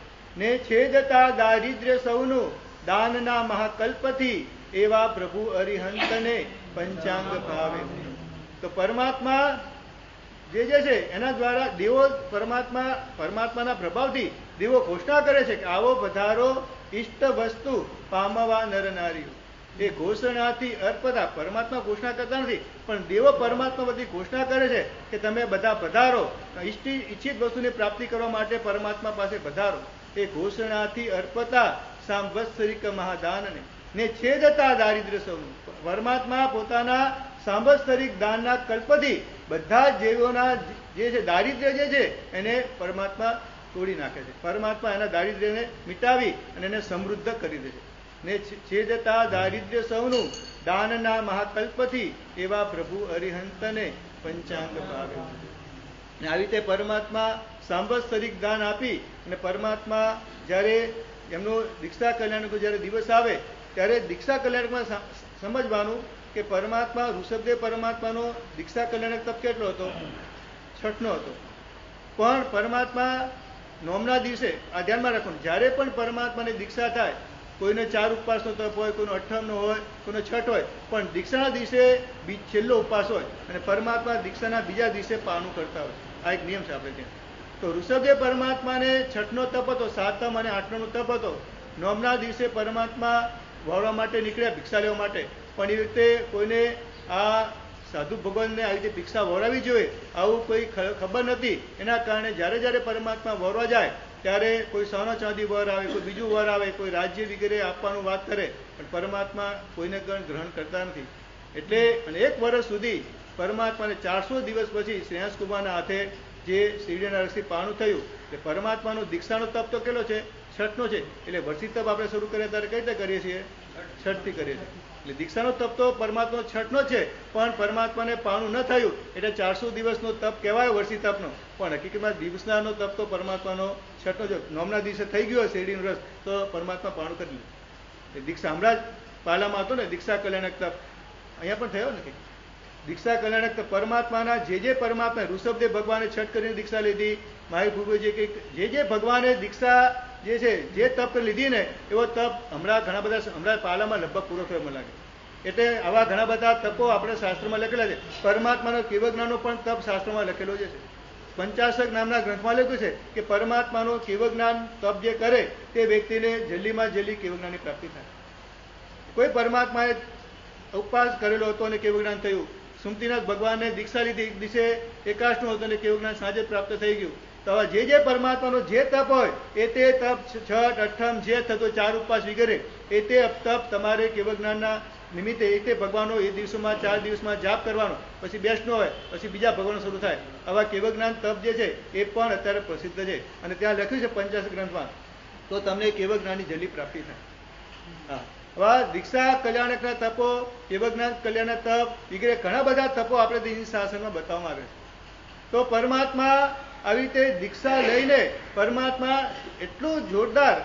ને છેદતા દારિદ્ર્ય સૌનું દાનના મહાકલ્પથી એવા પ્રભુ અરિહંતને પંચાંગ ભાવે. તો પરમાત્મા જે છે એના દ્વારા દેવો પરમાત્માના પ્રભાવથી દેવો ઘોષણા કરે છે કે આવો વધારો ઇષ્ટ વસ્તુ પામવા નર નારીઓ. એ ઘોષણાથી અર્પતા. પરમાત્મા ઘોષણા કરતા નથી પણ દેવો પરમાત્મા બધી ઘોષણા કરે છે કે તમે બધા પધારો, ઈચ્છિત વસ્તુની પ્રાપ્તિ કરવા માટે પરમાત્મા પાસે પધારો. એ ઘોષણાથી અર્પતા સાંવત્સરિક મહાદાનને ને છેદતા દારિદ્ર્ય સૌનું. પરમાત્મા પોતાના સાંવત્સરિક દાનના કલ્પથી બધા જ જીવોના જે છે દારિદ્ર્ય જે છે એને પરમાત્મા તોડી નાખે છે. પરમાત્મા એના દારિદ્ર્યને મિટાવી અને એને સમૃદ્ધ કરી દે છે. ને છેદતા દારિદ્ર્ય સૌનું દાનના મહાકલ્પથી એવા પ્રભુ અરિહંતને પંચાંગ ભાવે. આવી રીતે પરમાત્મા સાંવત્સરિક દાન આપી અને પરમાત્મા જ્યારે એમનો દીક્ષા કલ્યાણકો જ્યારે દિવસ આવે ત્યારે દીક્ષા કલ્યાણકમાં સમજવાનું કે પરમાત્મા ઋષભદેવ પરમાત્માનો દીક્ષા કલ્યાણક તપ કેટલો હતો? 6નો હતો. પણ પરમાત્મા નોમના દિવસે આ ધ્યાનમાં રાખવાનું, જ્યારે પણ પરમાત્માની દીક્ષા થાય, કોઈને 4 ઉપવાસનો તપ હોય, કોઈનો 8મનો હોય, કોઈનો 6 હોય, પણ દીક્ષાના દિવસે છેલ્લો ઉપવાસ હોય અને પરમાત્મા દીક્ષાના બીજા દિવસે પાનું કરતા હોય. આ એક નિયમ છે આપણે ત્યાં. તો ઋષભદેવ પરમાત્માને 6નો તપ હતો, 7મ અને 8મનો તપ હતો. નોમના દિવસે પરમાત્મા વાળવા માટે નીકળ્યા ભિક્ષા લેવા માટે, પણ એ રીતે કોઈને આ સાધુ ભગવાનને આવી રીતે ભિક્ષા વળાવી જોઈએ આવું કોઈ ખબર નથી. એના કારણે જ્યારે પરમાત્મા વળવા જાય ત્યારે કોઈ સોના ચાંદી વર આવે, કોઈ બીજું વર આવે, કોઈ રાજ્ય વગેરે આપવાનું વાત કરે, પણ પરમાત્મા કોઈને ગ્રહણ કરતા નથી. એટલે અને 1 વર્ષ સુધી પરમાત્માને 400 દિવસ પછી શ્રેયાસકુમારના હાથે જે શિરડીના રસથી પાણું થયું. એટલે પરમાત્માનો દીક્ષાનો તપ તો કેટલો છે? 6નો છે. એટલે વર્ષી તપ આપણે શરૂ કરીએ ત્યારે કઈ રીતે કરીએ છીએ? 6થી કરીએ છીએ. એટલે દીક્ષાનો તપ તો પરમાત્મા 6નો છે, પણ પરમાત્માને પાણું ન થયું એટલે 400 દિવસનો તપ કહેવાય વર્ષી તપનો. પણ હકીકતમાં દિવસનાનો તપ તો પરમાત્માનો 6નો છે. નોમના દિવસે થઈ ગયો હોય શેરડીનો રસ તો પરમાત્મા પાણું કરી લે. દીક્ષા હમણાં જ પાલામાં હતો ને દીક્ષા કલ્યાણક તપ, અહીંયા પણ થયો ને દીક્ષા કલ્યાણક તપ. પરમાત્માના જે પરમાત્મા ઋષભદેવ ભગવાને 6 કરીને દીક્ષા લીધી, માહી ભૂપેજી કે જે ભગવાને દીક્ષા જે છે જે તપ લીધી ને એવો તપ હમણાં ઘણા બધા હમણાં પાલામાં લગભગ પૂરો થયો મને લાગે. એટલે આવા ઘણા બધા તપો આપણે શાસ્ત્રમાં લખેલા છે. પરમાત્માનો કેવજ્ઞાનનો પણ તપ શાસ્ત્રમાં લખેલો છે. પંચાશક નામના ગ્રંથમાં લખ્યું છે કે પરમાત્માનો કેવજ્ઞાન તપ જે કરે તે વ્યક્તિને જલ્દીમાં જલ્દી કેવજ્ઞાનની પ્રાપ્તિ થાય. કોઈ પરમાત્માએ ઉપવાસ કરેલો હતો અને કેવજ્ઞાન થયું. સુમતીનાથ ભગવાનને દીક્ષા લીધી, એક દિવસે એકાદશનું હતું અને કેવજ્ઞાન સાંજે પ્રાપ્ત થઈ ગયું. તો જે પરમાત્માનો જે તપ હોય એ તે તપ 6, 8મ જે થતો 4 ઉપવાસ વગેરે એ તે તપ તમારે કેવજ્ઞાનના નિમિત્તે એ તે ભગવાનનો એ દિવસોમાં 4 દિવસમાં જાપ કરવાનો, પછી બેસનો હોય, પછી બીજા ભગવાન શરૂ થાય. આવા કેવજ્ઞાન તપ જે છે એ પણ અત્યારે પ્રસિદ્ધ છે અને ત્યાં લખ્યું છે પંચાશક ગ્રંથમાં. તો તમને કેવજ્ઞાનની જલ્દી પ્રાપ્તિ થાય. હા, આવા દીક્ષા કલ્યાણકના તપો, કેવજ્ઞાન કલ્યાણના તપ વગેરે ઘણા બધા તપો આપણે દિન શાસનમાં બતાવવામાં આવે છે. તો પરમાત્મા આવી રીતે દીક્ષા લઈને પરમાત્મા એટલું જોરદાર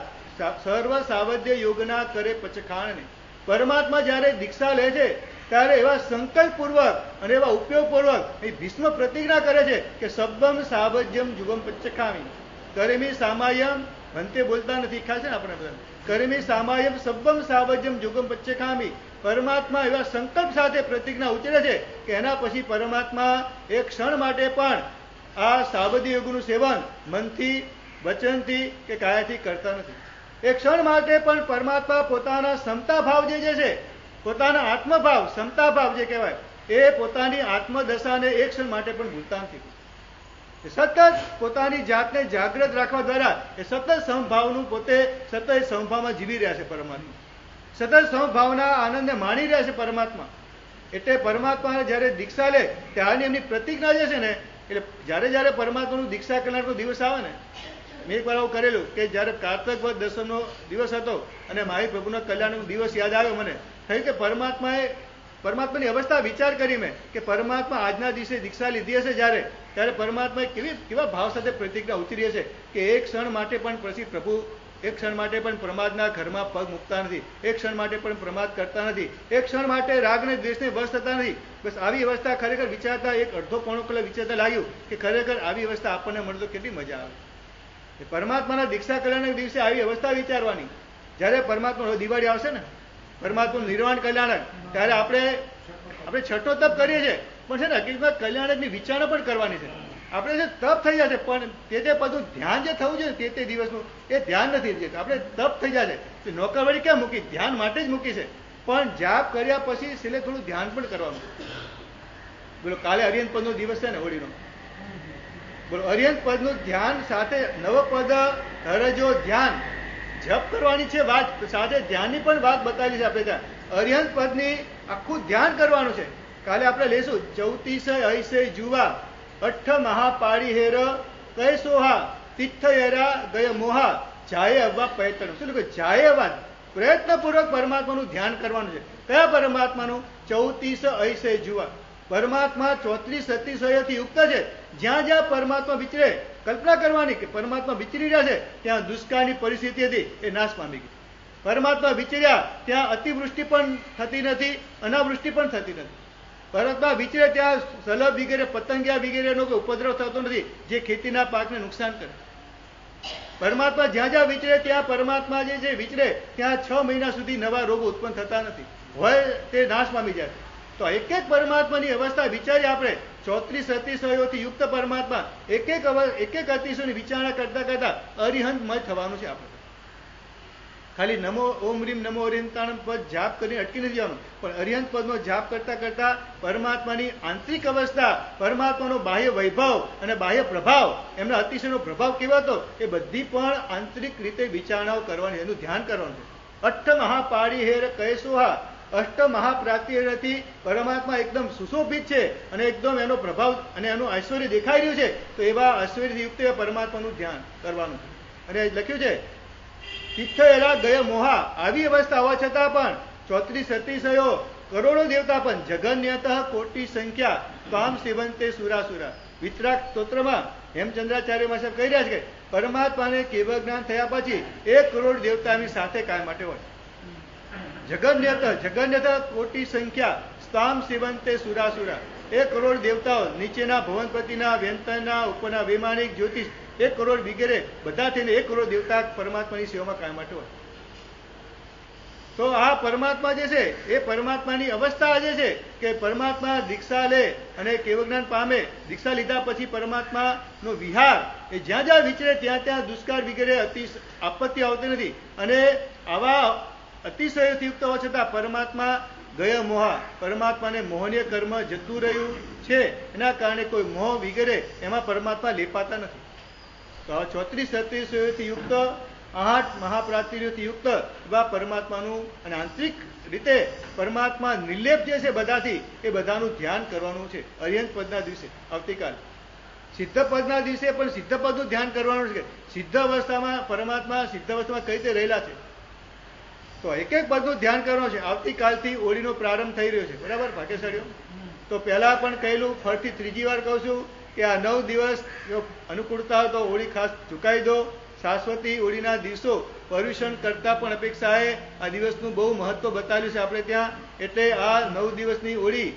સર્વ સાવધ્ય યોગના કરે પચખાણને. પરમાત્મા જ્યારે દીક્ષા લે છે ત્યારે એવા સંકલ્પપૂર્વક અને એવા ઉપયોગપૂર્વક એ ભીષ્મ પ્રતિજ્ઞા કરે છે કે સબ્બમ સાવજ્યમ જુગમ પચખામી કરેમી સામાયમ ભંતે બોલતા નથી, ખાસ છે ને આપણે બધા કરેમી સામાયમ સબ્બમ સાવજ્યમ જુગમ પચખામી. પરમાત્મા એવા સંકલ્પ સાથે પ્રતિજ્ઞા ઉચ્ચરે છે કે એના પછી પરમાત્મા એક ક્ષણ માટે પણ આ સાવધ્ય યોગનું સેવન મનથી, વચનથી કે કાયાથી કરતા નથી. એક ક્ષણ માટે પણ પરમાત્મા પોતાના ક્ષમતા ભાવ જે છે, પોતાના આત્મભાવ, ક્ષમતા ભાવ જે કહેવાય, એ પોતાની આત્મદશાને એક ક્ષણ માટે પણ ભૂલતા નથી. સતત પોતાની જાતને જાગૃત રાખવા દ્વારા એ સતત સમભાવનું પોતે સતત સમભાવમાં જીવી રહ્યા છે પરમાત્મા. સતત સમભાવના આનંદને માણી રહ્યા છે પરમાત્મા. એટલે પરમાત્માને જ્યારે દીક્ષા લે ત્યારની એમની પ્રતિજ્ઞા જે છે ને, એટલે જ્યારે પરમાત્માનું દીક્ષા કરનારનો દિવસ આવે ને, મેં એક વાર આવું કરેલું કે જ્યારે કાર્તક વદ દસમનો દિવસ હતો અને મારી પ્રભુના કલ્યાણનો દિવસ યાદ આવ્યો મને, થયું કે પરમાત્માની અવસ્થા વિચાર કરી મેં કે પરમાત્મા આજના દિવસે દીક્ષા લીધી હશે ત્યારે પરમાત્માએ કેવા ભાવ સાથે પ્રતિજ્ઞા ઉતરી હશે કે એક ક્ષણ માટે પણ પછી પ્રભુ એક ક્ષણ માટે પણ પ્રમાદના ઘરમાં પગ મૂકતા નથી, એક ક્ષણ માટે પણ પ્રમાદ કરતા નથી, એક ક્ષણ માટે રાગને દ્વેષને વશ થતા નથી. બસ આવી અવસ્થા ખરેખર વિચારતા એક અડધો પોણો કલાક વિચારતા લાગ્યું કે ખરેખર આવી અવસ્થા આપણને મળે તો કેટલી મજા આવે. પરમાત્માના દીક્ષા કલ્યાણના દિવસે આવી અવસ્થા વિચારવાની. જ્યારે પરમાત્મા દિવાળી આવશે ને, પરમાત્માનું નિર્વાણ કલ્યાણક, ત્યારે આપણે છઠ્ઠો તપ કરીએ છીએ પણ છે ને હકીકતમાં કલ્યાણકની વિચારણા પણ કરવાની છે. આપણે જે તપ થઈ જશે પણ તે બધું ધ્યાન જે થવું છે તે દિવસનું એ ધ્યાન નથી થતું. આપણે તપ થઈ જશે નોકરવાળી ક્યાં મૂકી, ધ્યાન માટે જ મૂકી છે. પણ જાપ કર્યા પછી છેલ્લે થોડું ધ્યાન પણ કરવાનું. બોલો કાલે અરિયંત પદનો દિવસ છે ને હોળીનો, બોલો અરિયંત પદનું ધ્યાન સાથે નવપદ હરજો ધ્યાન જપ કરવાની છે વાત, સાથે ધ્યાનની પણ વાત બતાવી છે આપણે ત્યાં. અરિયંત પદની આખું ધ્યાન કરવાનું છે. કાલે આપણે લેશું 34 હૈસે જુવા 8 મહાપાળી હેર કય સોહા તિથ્થ હેરા ગય મોહા જાય અવા પૈતણ. શું લખ્યું? જાય અવા. પ્રયત્નપૂર્વક પરમાત્માનું ધ્યાન કરવાનું છે. કયા પરમાત્માનું? 34 હૈસે જુવા. પરમાત્મા 34 37 યુક્ત છે. જ્યાં જ્યાં પરમાત્મા વિચરે કલ્પના કરવાની કે પરમાત્મા વિચરી રહ્યા છે ત્યાં દુષ્કાળની પરિસ્થિતિ હતી એ નાશ પામી ગઈ. પરમાત્મા વિચર્યા ત્યાં અતિવૃષ્ટિ પણ થતી નથી, અનાવૃષ્ટિ પણ થતી નથી. પરમાત્મા વિચરે ત્યાં સલભ વગેરે પતંગિયા વગેરેનો કોઈ ઉપદ્રવ થતો નથી જે ખેતીના પાકને નુકસાન કરે. પરમાત્મા જ્યાં જ્યાં વિચરે ત્યાં પરમાત્મા જે છે વિચરે ત્યાં 6 મહિના સુધી નવા રોગો ઉત્પન્ન થતા નથી, હોય તે નાશ પામી જાય. તો એક એક પરમાત્માની અવસ્થા વિચારી આપણે 34 અતિશયોથી યુક્ત પરમાત્મા એક એક અતિશયોની વિચારણા કરતા કરતા અરિહંતમય થવાનું છે. આપણે ખાલી નમો ઓમ રીમ નમો અરિહંતાણમ પદ જાપ કરીને અટકી નથી જવાનું, પણ અરિહંત પદનો જાપ કરતા કરતા પરમાત્માની આંતરિક અવસ્થા, પરમાત્માનો બાહ્ય વૈભવ અને બાહ્ય પ્રભાવ, એમના અતિશયનો પ્રભાવ કેવો હતો એ બધી પણ આંતરિક રીતે વિચારણાઓ કરવાની, એનું ધ્યાન કરવાનું છે. 8 મહાપાળી હેર કયસોહા, 8 મહાપ્રાતિથી પરમાત્મા એકદમ સુશોભિત છે અને એકદમ એનો પ્રભાવ અને એનું ઐશ્વર્ય દેખાઈ રહ્યું છે. તો એવા ઐશ્વર્યથી યુક્ત પરમાત્માનું ધ્યાન કરવાનું છે. અને લખ્યું છે તિથ્થ એરા ગય મોહા. આવી અવસ્થા હોવા છતાં પણ 34 અતિશયો કરોડો દેવતા પણ જગન્યત કોટી સંખ્યા ત્વામ સેવંતે સુરાસુરા. વિતરાગ સ્તોત્રમાં હેમચંદ્રાચાર્ય સાહેબ કહી રહ્યા છે કે પરમાત્માને કેવળ જ્ઞાન થયા પછી 1 કરોડ દેવતાની સાથે કાય માટે હોય. જગન્યત કોટી સંખ્યા સ્વામ સેવંતે સુરાસુરા. 1 કરોડ દેવતાઓ નીચેના ભવનપતિના, વ્યંતરના, ઉપરના વૈમાનિક, જ્યોતિષ 1 કરોડ વગેરે બધા થઈને 1 કરોડ દેવતા પરમાત્માની સેવામાં કાયમ માટે હોય. તો આ પરમાત્મા જે છે એ પરમાત્માની અવસ્થા જે છે કે પરમાત્મા દીક્ષા લે અને કેવળ જ્ઞાન પામે. દીક્ષા લીધા પછી પરમાત્માનો વિહાર એ જ્યાં જ્યાં વિચરે ત્યાં ત્યાં દુષ્કાળ વગેરે આપત્તિ આવતી નથી. અને આવા અતિશયોથી યુક્ત હોવા છતાં પરમાત્મા ગયા મોહા, પરમાત્માને મોહનીય કર્મ જતું રહ્યું છે, એના કારણે કોઈ મોહ વગેરે એમાં પરમાત્મા લેપાતા નથી. તો 34 અતિશયોથી યુક્ત, 8 મહાપ્રાતિથી યુક્ત એવા પરમાત્માનું અને આંતરિક રીતે પરમાત્મા નિર્લેપ જે છે બધાથી એ બધાનું ધ્યાન કરવાનું છે. અરિહંત પદના દિવસે આવતીકાલ સિદ્ધ પદના દિવસે પણ સિદ્ધ પદનું ધ્યાન કરવાનું છે. સિદ્ધ અવસ્થામાં પરમાત્મા સિદ્ધ અવસ્થામાં કઈ રીતે રહેલા છે તો એક એક પદનું ધ્યાન કરવાનું છે. આવતીકાલથી હોળીનો પ્રારંભ થઈ રહ્યો છે, બરાબર ભાગ્યશાળીઓ? તો પહેલા પણ કહેલું, ફરીથી ત્રીજી વાર કહું છું કે આ 9 દિવસ જો અનુકૂળતા હોય તો હોળી ખાસ ચૂકાવી દો. શાશ્વતી હોળીના દિવસો પર્યુષણ કરતા પણ અપેક્ષાએ આ દિવસનું બહુ મહત્વ બતાવ્યું છે આપણે ત્યાં. એટલે આ 9 દિવસની હોળી,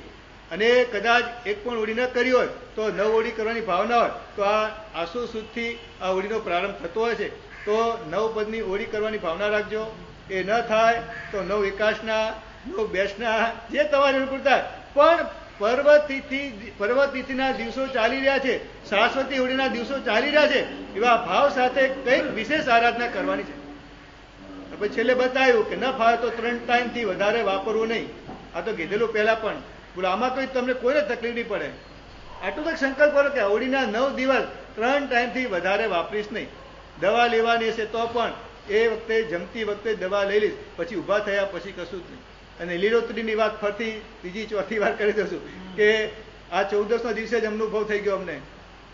અને કદાચ એક પણ હોળી ન કરી હોય તો 9 હોળી કરવાની ભાવના હોય તો આ આસો સુદથી આ હોળીનો પ્રારંભ થતો હોય છે. તો 9 પદની હોળી કરવાની ભાવના રાખજો. એ ન થાય તો 9 એકાશના, 9 બેસના, જે તમારી અનુકૂળતા. પણ પર્વતિથિના દિવસો ચાલી રહ્યા છે, શાશ્વતી હોળીના દિવસો ચાલી રહ્યા છે, એવા ભાવ સાથે કંઈક વિશેષ આરાધના કરવાની છે. પછી છેલ્લે બતાવ્યું કે ન ફાવે તો 3 ટાઈમથી વધારે વાપરવું નહીં. આ તો કીધેલું પહેલા પણ. બોલો આમાં કોઈ તમને કોઈને તકલીફ નહીં પડે. આટલું કંઈક સંકલ્પ કરો કે હોળીના 9 દિવસ 3 ટાઈમથી વધારે વાપરીશ નહીં. દવા લેવાની હશે તો પણ એ વખતે જમતી વખતે દવા લઈ લઈશ, પછી ઊભા થયા પછી કશું જ નહીં. અને લીલોતરીની વાત ફરતી ત્રીજી ચોથી વાર કરી દઉં કે આ 14ના દિવસે જ અનુભવ થઈ ગયો અમને.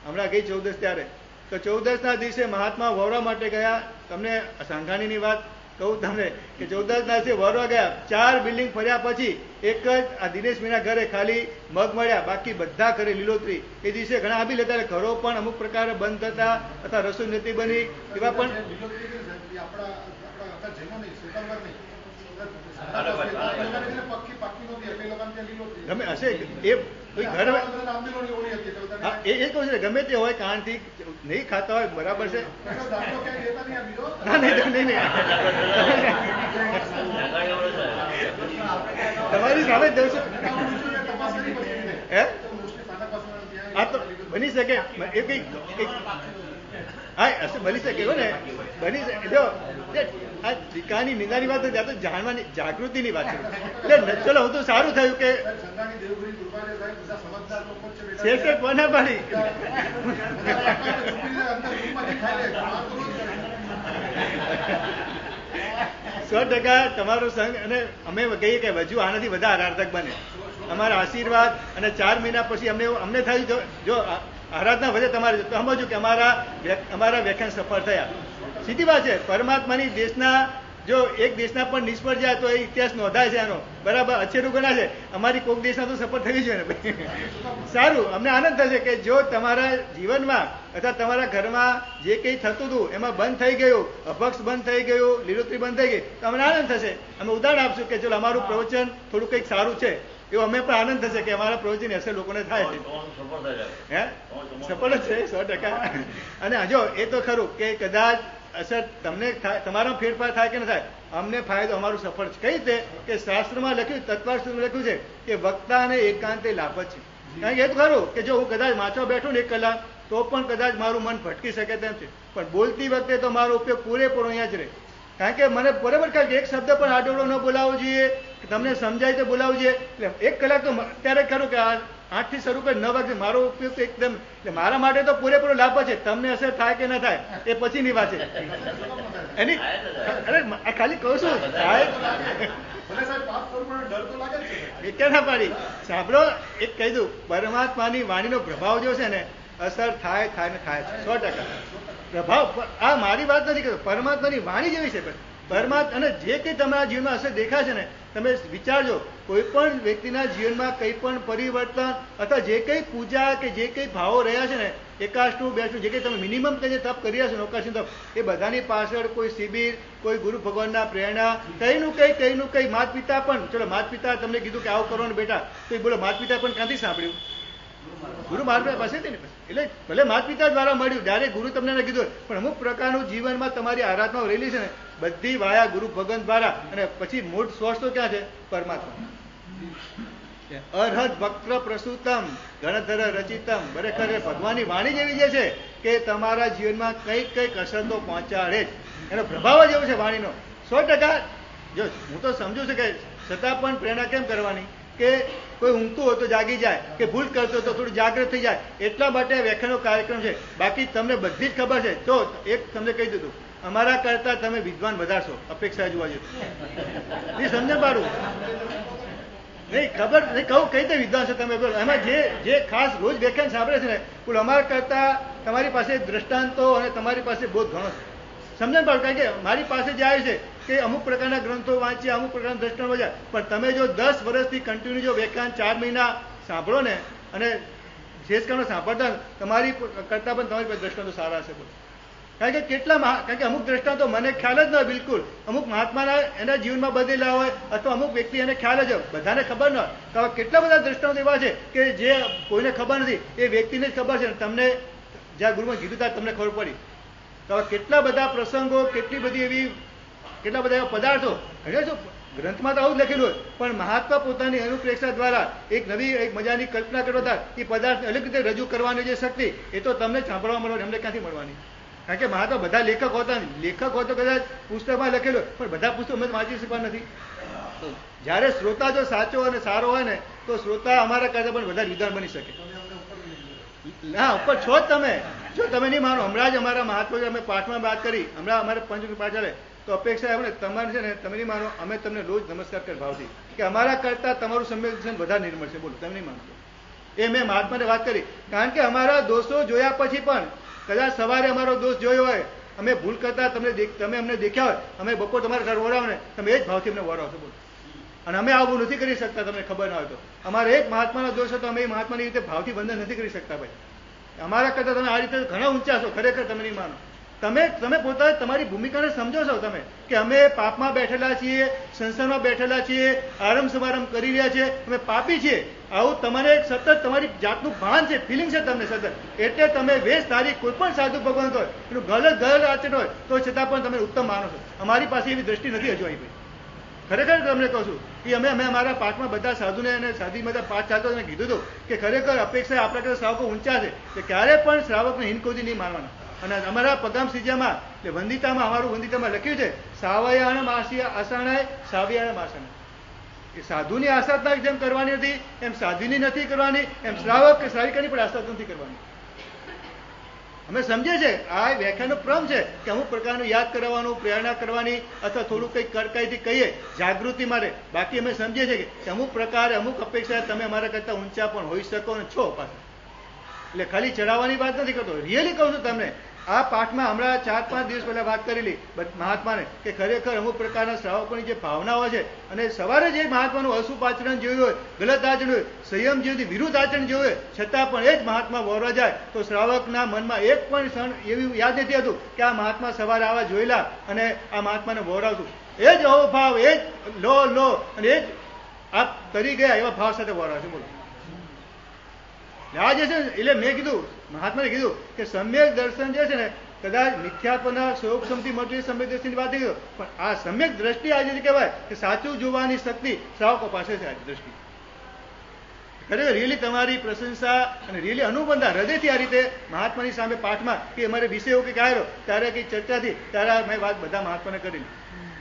હમણાં ગઈ 14 ત્યારે. તો 14ના દિવસે મહાત્મા વોરવા માટે ગયા. તમને સાંઘાણીની વાત કહું તમને કે 14ના દિવસે વોરવા ગયા. 4 બિલ્ડિંગ ફર્યા પછી એક જ આ દિનેશભાઈના ઘરે ખાલી મગ મળ્યા, બાકી બધા ઘરે લીલોતરી. એ દિવસે ઘણા આપી લેતા, ઘરો પણ અમુક પ્રકારે બંધ થતા અથવા રસોઈ નથી બની એવા પણ ગમે હશે એ કોઈ ઘર એ કહું છે ગમે તે હોય કારણથી નહીં ખાતા હોય, બરાબર છે. ના નહીં તમારી સામે જ જઉં છું. હે આ તો બની શકે એ કઈ હા બની શકે ને બની શકે. જો આ ટીકાની નિંદાની વાત નથી, આ તો જાણવાની જાગૃતિની વાત છે. એટલે ચલો હું તો સારું થયું કે છે કોના પાડી 100% તમારો સંઘ. અને અમે કહીએ કે હજુ આનાથી વધારે આરાધક બને. અમારા આશીર્વાદ અને 4 મહિના પછી અમને થયું જો આરાધના વધે તમારે તો સમજો કે અમારા વ્યાખ્યાન સફળ થયા. સીધી વાત છે. પરમાત્માની દેશના જો એક દેશના પણ નિષ્ફળ જાય તો એ ઇતિહાસ નોંધાય છે એનો, બરાબર અછેરું ગણા છે. અમારી કોઈક દેશના તો સફળ થવી જોઈએ ને. સારું, અમને આનંદ થશે કે જો તમારા જીવનમાં અથવા તમારા ઘરમાં જે કંઈ થતું હતું એમાં બંધ થઈ ગયું, અભક્ષ બંધ થઈ ગયું, લીલોતરી બંધ થઈ ગઈ, તો અમને આનંદ થશે. અમે ઉદાહરણ આપશું કે ચલો અમારું પ્રવચન થોડું કંઈક સારું છે, એવું અમે પણ આનંદ થશે કે અમારા પ્રવચન અસર લોકોને થાય છે. હે સફળ જ છે 100%. અને જો એ તો ખરું કે કદાચ અસર તમને તમારા ફેરફાર થાય કે ન થાય, અમને ફાયદો અમારું સફળ છે. કઈ રીતે કે શાસ્ત્રમાં લખ્યું, તત્વાસ્ત્રમાં લખ્યું છે કે વક્તાને એકાંતે લાભ જ છે. કારણ કે એ તો ખરું કે જો હું કદાચ વાંચવા બેઠું ને 1 કલાક તો પણ કદાચ મારું મન ભટકી શકે તેમ છે, પણ બોલતી વખતે તો મારો ઉપયોગ પૂરેપૂરો અહીંયા જ રહે. કારણ કે મને બરાબર ખ્યાલ કે એક શબ્દ પણ આડોળો ન બોલાવવો જોઈએ, તમને સમજાય તો બોલાવવું જોઈએ. એટલે 1 કલાક તો ત્યારે ખરું કે 8 થી શરૂ કરી 9 વાગે મારો ઉપયોગ તો એકદમ, એટલે મારા માટે તો પૂરેપૂરો લાભ છે. તમને અસર થાય કે ન થાય એ પછીની વાત છે એની. અરે ખાલી કહું છું થાય કે ના પાડી. સાંભળો, એક કહી દઉં, પરમાત્માની વાણીનો પ્રભાવ જો છે ને અસર થાય ને થાય 100% પ્રભાવ. આ મારી વાત નથી કરતો, પરમાત્માની વાણી જેવી છે. પરમાત્મા અને જે કંઈ તમારા જીવનમાં અસર દેખાય છે ને, તમે વિચારજો કોઈ પણ વ્યક્તિના જીવનમાં કંઈ પણ પરિવર્તન અથવા જે કંઈ પૂજા કે જે કંઈ ભાવો રહ્યા છે ને, એકાષ્ટનું બેસનું જે કંઈ તમે મિનિમમ જે તપ કરી રહ્યા છો ને, અવકાશનું તપ, એ બધાની પાછળ કોઈ શિબિર, કોઈ ગુરુ ભગવાનના પ્રેરણા, કંઈનું કંઈ માત પિતા પણ, ચલો માત પિતા તમને કીધું કે આવું કરો ને બેટા, તો બોલો માત પિતા પણ ક્યાંથી સાંભળ્યું? ગુરુ માતા પાસેથી ને. એટલે ભલે માતા પિતા દ્વારા મળ્યું, ડાયરેક્ટ ગુરુ તમને કીધું, પણ અમુક પ્રકારનું જીવનમાં તમારી આરાધનાઓ રહેલી છે ને, બધી વાયા ગુરુ ભગવાન દ્વારા. અને પછી મૂળ સોર્સ તો ક્યાં છે? પરમાત્મા. અર્હત વક્ર પ્રસૂતમ ગણધર રચિતમ. ખરેખર ભગવાનની વાણી જેવી જે છે કે તમારા જીવનમાં કંઈક અસર તો પહોંચાડે જ. એનો પ્રભાવ જ એવો છે વાણીનો 100%. જો હું તો સમજુ છું કે છતાં પણ પ્રેરણા કેમ કરવાની કે કોઈ ઊંઘતું હોય તો જાગી જાય, કે ભૂલ કરતો હોય તો થોડું જાગૃત થઈ જાય, એટલા માટે વ્યાખ્યાનો કાર્યક્રમ છે. બાકી તમને બધી જ ખબર છે. તો એક તમને કહી દીધું, અમારા કરતા તમે વિદ્વાન વધારશો, અપેક્ષા જોવા જોઈએ. સમજણ પાડું નહીં, ખબર નહીં કહું કઈ રીતે વિદ્વાન છો તમે. એમાં જે ખાસ રોજ વ્યાખ્યાન સાંભળે છે ને, બોલો અમારા કરતા તમારી પાસે દ્રષ્ટાંતો અને તમારી પાસે બહુ ઘણો છે. સમજણ પાડું. કારણ કે મારી પાસે જે આવે છે કે અમુક પ્રકારના ગ્રંથો વાંચ્યા, અમુક પ્રકારના દ્રષ્ટાંતો વાંચ્યા, પણ તમે જો 10 વર્ષથી કન્ટિન્યુ જો વ્યાખ્યાન 4 મહિના સાંભળો ને અને શેષ કાળમાં સાંભળતા તમારી કરતાં પણ તમારી પાસે દ્રષ્ટાંતો સારા હશે. કારણ કે અમુક દ્રષ્ટાંતો મને ખ્યાલ જ ન હોય બિલકુલ, અમુક મહાત્માના એના જીવનમાં બદલેલા હોય અથવા અમુક વ્યક્તિ એને ખ્યાલ જ હોય, બધાને ખબર ન હોય. તો કેટલા બધા દ્રષ્ટાંતો એવા છે કે જે કોઈને ખબર નથી, એ વ્યક્તિને જ ખબર છે, તમને જ્યાં ગુરુમાં કીધું ત્યાં તમને ખબર પડી. તો કેટલા બધા પ્રસંગો, કેટલી બધી એવી, કેટલા બધા એવા પદાર્થો ગ્રંથમાં તો આવું જ લખેલું હોય, પણ મહાત્મા પોતાની અનુપ્રેક્ષા દ્વારા એક નવી એક મજાની કલ્પના કરતા એ પદાર્થ અલગ રીતે રજૂ કરવાની જે શક્તિ, એ તો તમને સાંભળવા મળવાની, અમને ક્યાંથી મળવાની? કારણ કે મહાત્મા બધા લેખક હોતા નથી. લેખક હોય તો કદાચ પુસ્તકમાં લખેલું, પણ બધા પુસ્તકો અમે વાંચી શકવા નથી. જ્યારે શ્રોતા જો સાચો અને સારો હોય ને, તો શ્રોતા અમારા કરતા પણ વધારે વિદ્વાન બની શકે. ના, ઉપર છો જ તમે. જો તમે નહીં માનો, હમણાં જ અમારા મહાત્મા અમે પાઠમાં વાત કરી, હમણાં અમારે પંચ પાઠ ચાલે, તો અપેક્ષા એમ ને તમારે છે ને, તમે નહીં માનો, અમે તમને રોજ નમસ્કાર કર ભાવથી કે અમારા કરતા તમારું સંવેદન વધારે નિર્મળ છે. બોલો, તમે નહીં માનો. એ મેં મહાત્માને વાત કરી, કારણ કે અમારા દોષો જોયા પછી પણ કદાચ સવારે અમારો દોષ જોયો હોય, અમે ભૂલ કરતા તમે અમને દેખ્યા હોય, અમે બપોર તમારે ઘર વરાવો ને, તમે એ જ ભાવથી અમને વરાવશો. બોલો. અને અમે આવું નથી કરી શકતા, તમને ખબર ના હોય તો. અમારે એક મહાત્માનો દોષ હતો, અમે એ મહાત્માની રીતે ભાવથી બંધન નથી કરી શકતા. ભાઈ, અમારા કરતા તમે આ રીતે ઘણા ઊંચા છો. ખરેખર તમે નહીં માનો. તમે પોતા તમારી ભૂમિકાને સમજો છો તમે કે અમે પાપમાં બેઠેલા છીએ, સંસારમાં બેઠેલા છીએ, આરંભ સમારંભ કરી રહ્યા છીએ, અમે પાપી છીએ. આવું તમારે સતત તમારી જાતનું ભાન છે, ફિલિંગ છે તમને સતત. એટલે તમે વેશ ધારી કોઈ પણ સાધુ ભગવાન હોય, એનું ગલત આચરણ હોય તો છતાં પણ તમે ઉત્તમ માનો છો. અમારી પાસે એવી દ્રષ્ટિ નથી હજુ આવી. ખરેખર તમને કહું છું કે અમે અમારા પાઠમાં બધા સાધુને અને સાધી બધા પાઠ ચાલતો મેં કીધું હતું કે ખરેખર અપેક્ષા આપણા કરતા શ્રાવકો ઊંચા છે, કે ક્યારે પણ શ્રાવકને હિનકોદી નહીં માનવાના. અને અમારા પગામ સીજામાં એટલે વંદિતામાં, અમારું વંદિતામાં લખ્યું છે, સાવયાણ માસી આસાણાય સાવયાણ માસાણાય. એ સાધુની આસાધના જેમ કરવાની નથી, એમ સાધ્વીની નથી કરવાની, એમ શ્રાવક કે શ્રાવિકાની પણ આસાધના નથી કરવાની. અમે સમજીએ છીએ આ વ્યાખ્યાનો ક્રમ છે કે અમુક પ્રકારનું યાદ કરાવવાનું, પ્રેરણા કરવાની, અથવા થોડું કંઈક કડકાઈથી કહીએ જાગૃતિ માટે. બાકી અમે સમજીએ છીએ કે અમુક પ્રકારે, અમુક અપેક્ષા તમે અમારા કરતા ઊંચા પણ હોઈ શકો અને છો પાછા. એટલે ખાલી ચડાવવાની વાત નથી કરતો, રિયલી કહું છું તમને. આ પાઠમાં હમણાં 4-5 દિવસ પહેલા વાત કરેલી મહાત્માને કે ખરેખર અમુક પ્રકારના શ્રાવકોની જે ભાવનાઓ છે, અને સવારે જે મહાત્માનું અશુભ આચરણ જોયું હોય, ગલત આચરણ હોય, સંયમ જેવી વિરુદ્ધ આચરણ જોયું હોય, છતાં પણ એ જ મહાત્મા વોરવા જાય તો શ્રાવકના મનમાં એક પણ ક્ષણ એવું યાદ નથી હતું કે આ મહાત્મા સવારે આવા જોયેલા અને આ મહાત્માને વોરાવતું. એ જ અહોભાવ, એ જ લો અને એ જ આપ તરી ગયા એવા ભાવ સાથે વોરાવશે. બોલો. આ જે છે એટલે મેં કીધું, મહાત્માને કીધું કે સમ્યક દર્શન જે છે ને, કદાચ મિથ્યાત્વના સૌક્ષમથી મળતી સમ્યક દ્રષ્ટિની વાત નહીં, પણ આ સમ્યક દ્રષ્ટિ આજે કહેવાય કે સાચું જોવાની શક્તિ શ્રાવકો પાસે છે. આ દ્રષ્ટિ ખરેખર રિયલી તમારી પ્રશંસા અને રિયલી અનુબંધા હૃદયથી આ રીતે મહાત્માની સામે પાઠમાં કે અમારે વિષય એવું કંઈક આવ્યો ત્યારે કંઈક ચર્ચાથી ત્યારે મેં વાત બધા મહાત્માને કરેલી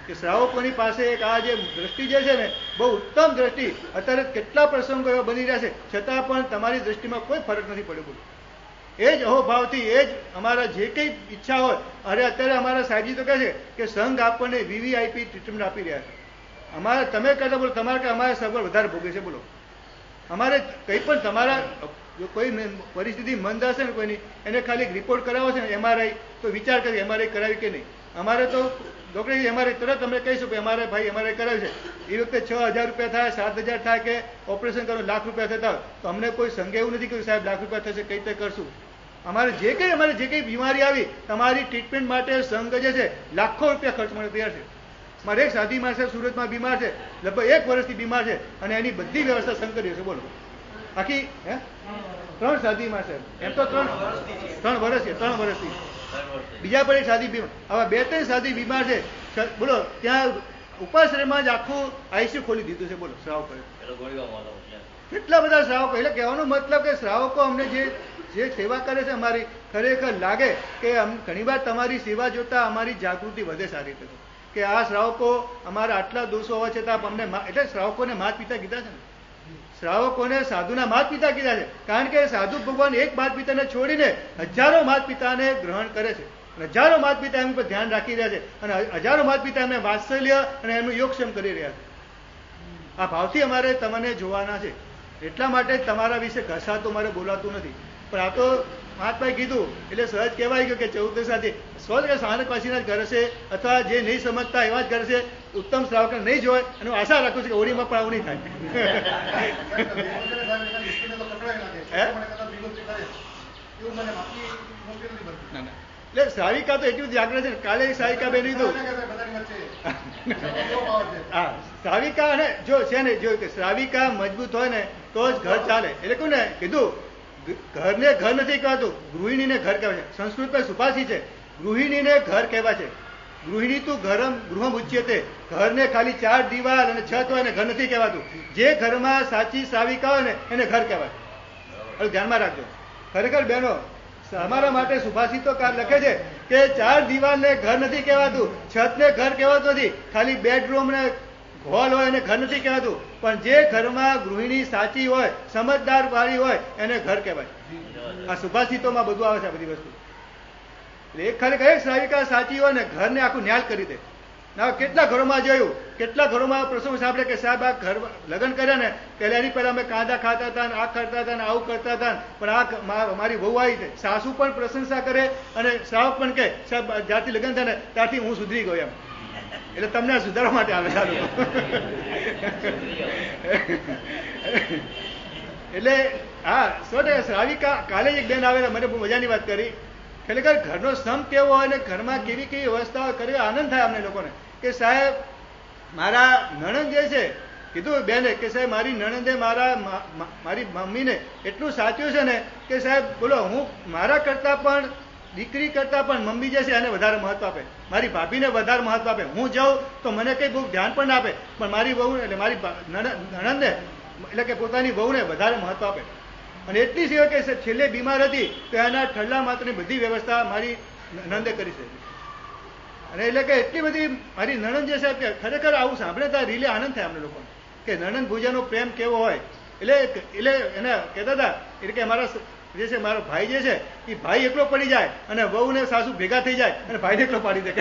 કે શ્રાવકોની પાસે એક આ જે દ્રષ્ટિ જે છે ને, બહુ ઉત્તમ દ્રષ્ટિ. અત્યારે કેટલા પ્રસંગો એવા બની રહ્યા છે, છતાં પણ તમારી દ્રષ્ટિમાં કોઈ ફરક નથી પડ્યો. એ જ અહોભાવથી, એ જ અમારા જે કંઈ ઈચ્છા હોય. અરે અત્યારે અમારા સાહેબજી તો કહે છે કે સંઘ આપણને VVIP ટ્રીટમેન્ટ આપી રહ્યા છે. અમારે તમે કહેતા બોલો, તમારે કે અમારે સગવડ વધારે ભોગે છે. બોલો, અમારે કંઈ પણ તમારા કોઈ પરિસ્થિતિ મંદ હશે ને કોઈની, એને ખાલી રિપોર્ટ કરાવો છે ને MRI, તો વિચાર કરીએ MRI કરાવી કે નહીં. અમારે તો ડોક્ટર અમારે તરત અમે કહીશું કે અમારે ભાઈ MRI કરાવ્યું છે, એ વખતે 6,000 રૂપિયા થાય, 7,000 થાય, કે ઓપરેશન કરો લાખ રૂપિયા થતા હોય, તો અમને કોઈ સંઘે એવું નથી કહ્યું સાહેબ લાખ રૂપિયા થશે, કઈ રીતે કરશું. અમારે જે કંઈ બીમારી આવી, તમારી ટ્રીટમેન્ટ માટે સંઘ જે છે લાખો રૂપિયા ખર્ચ માટે તૈયાર છે. મારે એક સાધી માણસ સુરતમાં બીમાર છે, લગભગ 1 વર્ષથી બીમાર છે, અને એની બધી વ્યવસ્થા સંઘ કરી છે. બોલો, આખી 3 સાધી માણસ, એમ તો 3 વર્ષથી બીજા પણ એક સાદી બીમાર, આવા 2-3 સાદી બીમાર છે. બોલો, ત્યાં ઉપાશ્રયમાં જ આખું ICU ખોલી દીધું છે. બોલો, શ્રાવકો કેટલા બધા શ્રાવકો. એટલે કહેવાનો મતલબ કે શ્રાવકો અમને જે સેવા કરે છે અમારી, ખરેખર લાગે કે ઘણી વાર તમારી સેવા જોતા અમારી જાગૃતિ વધે સારી રીતે, કે આ શ્રાવકો અમારા આટલા દોષો હોવા છતાં અમને, એટલે શ્રાવકોને માત પિતા કીધા છે ને, શ્રાવકોને સાધુના માત પિતા કીધા છે. કારણ કે સાધુ ભગવાન એક માત પિતાને છોડીને હજારો માત પિતાને ગ્રહણ કરે છે, હજારો માત પિતા એમની પર ધ્યાન રાખી રહ્યા છે, અને હજારો માત પિતા એમને વાત્સલ્ય અને એમનું યોગક્ષેમ કરી રહ્યા છે. આ ભાવથી અમારે તમને જોવાના છે. એટલા માટે તમારા વિશે ઘસાતું મારે બોલાતું નથી, પણ આ તો મહાત્માએ કીધું એટલે સહજ કહેવાય ગયું કે 14 સાથે 100% સ્થાનકવાસીના જ ઘર હશે અથવા જે નહીં સમજતા એવા જ ઘર છે, ઉત્તમ શ્રાવક નહીં જોય. અને હું આશા રાખું છું કે હોળીમાં પણ આવું નહીં થાય. એટલે શ્રાવિકા તો એટલું જાગૃત છે ને. કાલે શ્રાવિકા બેન લીધું હા શ્રાવિકા અને જો છે ને જો કે શ્રાવિકા મજબૂત હોય ને તો જ ઘર ચાલે. એટલે કહું ને કીધું ઘરને ઘર નથી કહેવાતું, ગૃહિણીને ઘર કહેવાય છે. સંસ્કૃતમાં સુભાષી છે, ગૃહિણીને ઘર કહેવાય છે. ગૃહિણી તું ગૃહમ ઉચ્યતે. ઘરને ખાલી 4 દિવાલ અને છત હોય ને ઘર નથી કહેવાતું. જે ઘરમાં સાચી શ્રાવિકા હોય ને એને ઘર કહેવાય. એટલે ધ્યાનમાં રાખજો. ખરેખર બહેનો અમારા માટે સુભાષિતોકાર લખે છે કે 4 દિવાલને ઘર નથી કહેવાતું, છતને ઘર કહેવાતું નથી, ખાલી બેડરૂમ ને હોલ હોય એને ઘર નથી કહેવાતું. પણ જે ઘરમાં ગૃહિણી સાચી હોય, સમજદાર વાળી હોય એને ઘર કહેવાય. આ સુભાષિતોમાં બધું આવે છે આ બધી વસ્તુ. એટલે એક ખરેખર શ્રાવિકા સાચી હોય ને ઘરને આખું ન્યાલ કરી દે. કેટલા ઘરોમાં જોયું, કેટલા ઘરોમાં પ્રસંગ સાંભળે કે સાહેબ આ ઘર લગ્ન કર્યા ને એટલે એની પહેલા અમે કાંદા ખાતા હતા, આ કરતા હતા, આવું કરતા હતા, પણ આ મારી વહુ આવી છે. સાસુ પણ પ્રશંસા કરે અને શ્રાવક પણ કહે સાહેબ જ્યારથી લગ્ન થાય ને ત્યારથી હું સુધરી ગયો એમ. એટલે તમને સુધારવા માટે આવે સારું. એટલે હા 100% શ્રાવિકા. કાલે એક બેન આવેલા મને બહુ મજાની વાત કરી. ખરેખર ઘરનો સ્તંભ કેવો હોય ને ઘરમાં કેવી કેવી વ્યવસ્થા હોય, ખરેખર આનંદ થાય અમને લોકોને કે સાહેબ મારા નણંદ જે છે કીધું બેને કે સાહેબ મારી નણંદે મારી મમ્મીને એટલું સાચવ્યું છે ને કે સાહેબ બોલો હું મારા કરતાં પણ દીકરી કરતાં પણ મમ્મી જે છે એને વધારે મહત્વ આપે, મારી ભાભીને વધારે મહત્વ આપે. હું જાઉં તો મને કંઈ બહુ ધ્યાન પણ ના આપે, પણ મારી વહુ એટલે મારી નણંદને એટલે કે પોતાની વહુને વધારે મહત્વ આપે. અને એટલી સેવા કે છેલ્લે બીમાર હતી તો એના ઠલ્લા માત્રની બધી વ્યવસ્થા મારી નણંદે કરી છે. અને એટલે કે એટલી બધી મારી નણંદ જે છે કે ખરેખર આવું સાંભળે ત્યારે રીલે આનંદ થાય અમને લોકોને કે નણંદ ભુજાનો પ્રેમ કેવો હોય. એટલે એને કહેતા હતા એટલે કે અમારા જે છે મારો ભાઈ જે છે એ ભાઈ એકલો પડી જાય અને વહુ ને સાસુ ભેગા થઈ જાય અને ભાઈને એકલો પાડી દે.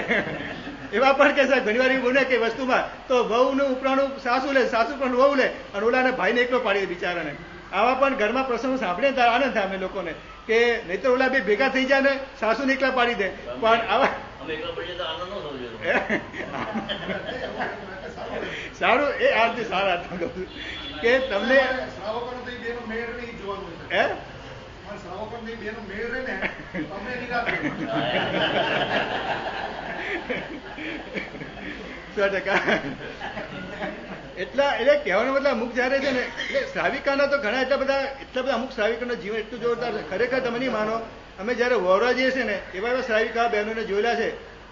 એવા પણ કે સાહેબ ઘણી વાર એવું બને કે વસ્તુમાં તો વહુનું ઉપરાણું સાસુ લે, સાસુ પણ વહુ લે અને ઓલાને ભાઈને એકલો પાડી દે બિચારાને. આવા પણ ઘરમાં પ્રસંગો સાંભળે ત્યારે આનંદ થાય અમે લોકોને કે નહીં તો ઓલા બે ભેગા થઈ જાય ને સાસુ ને એકલા પાડી દે. પણ આવા સારું એ આજથી સારા કે તમને એટલા એટલે કહેવાનો મતલબ અમુક જયારે છે ને એટલે શ્રાવિકાના તો ઘણા એટલા બધા અમુક શ્રાવિકાનું જીવન એટલું જોરદાર છે. ખરેખર તમે નહીં માનો અમે જયારે વોરા જઈએ છીએ ને એવા એવા શ્રાવિકા બહેનોને જોયેલા છે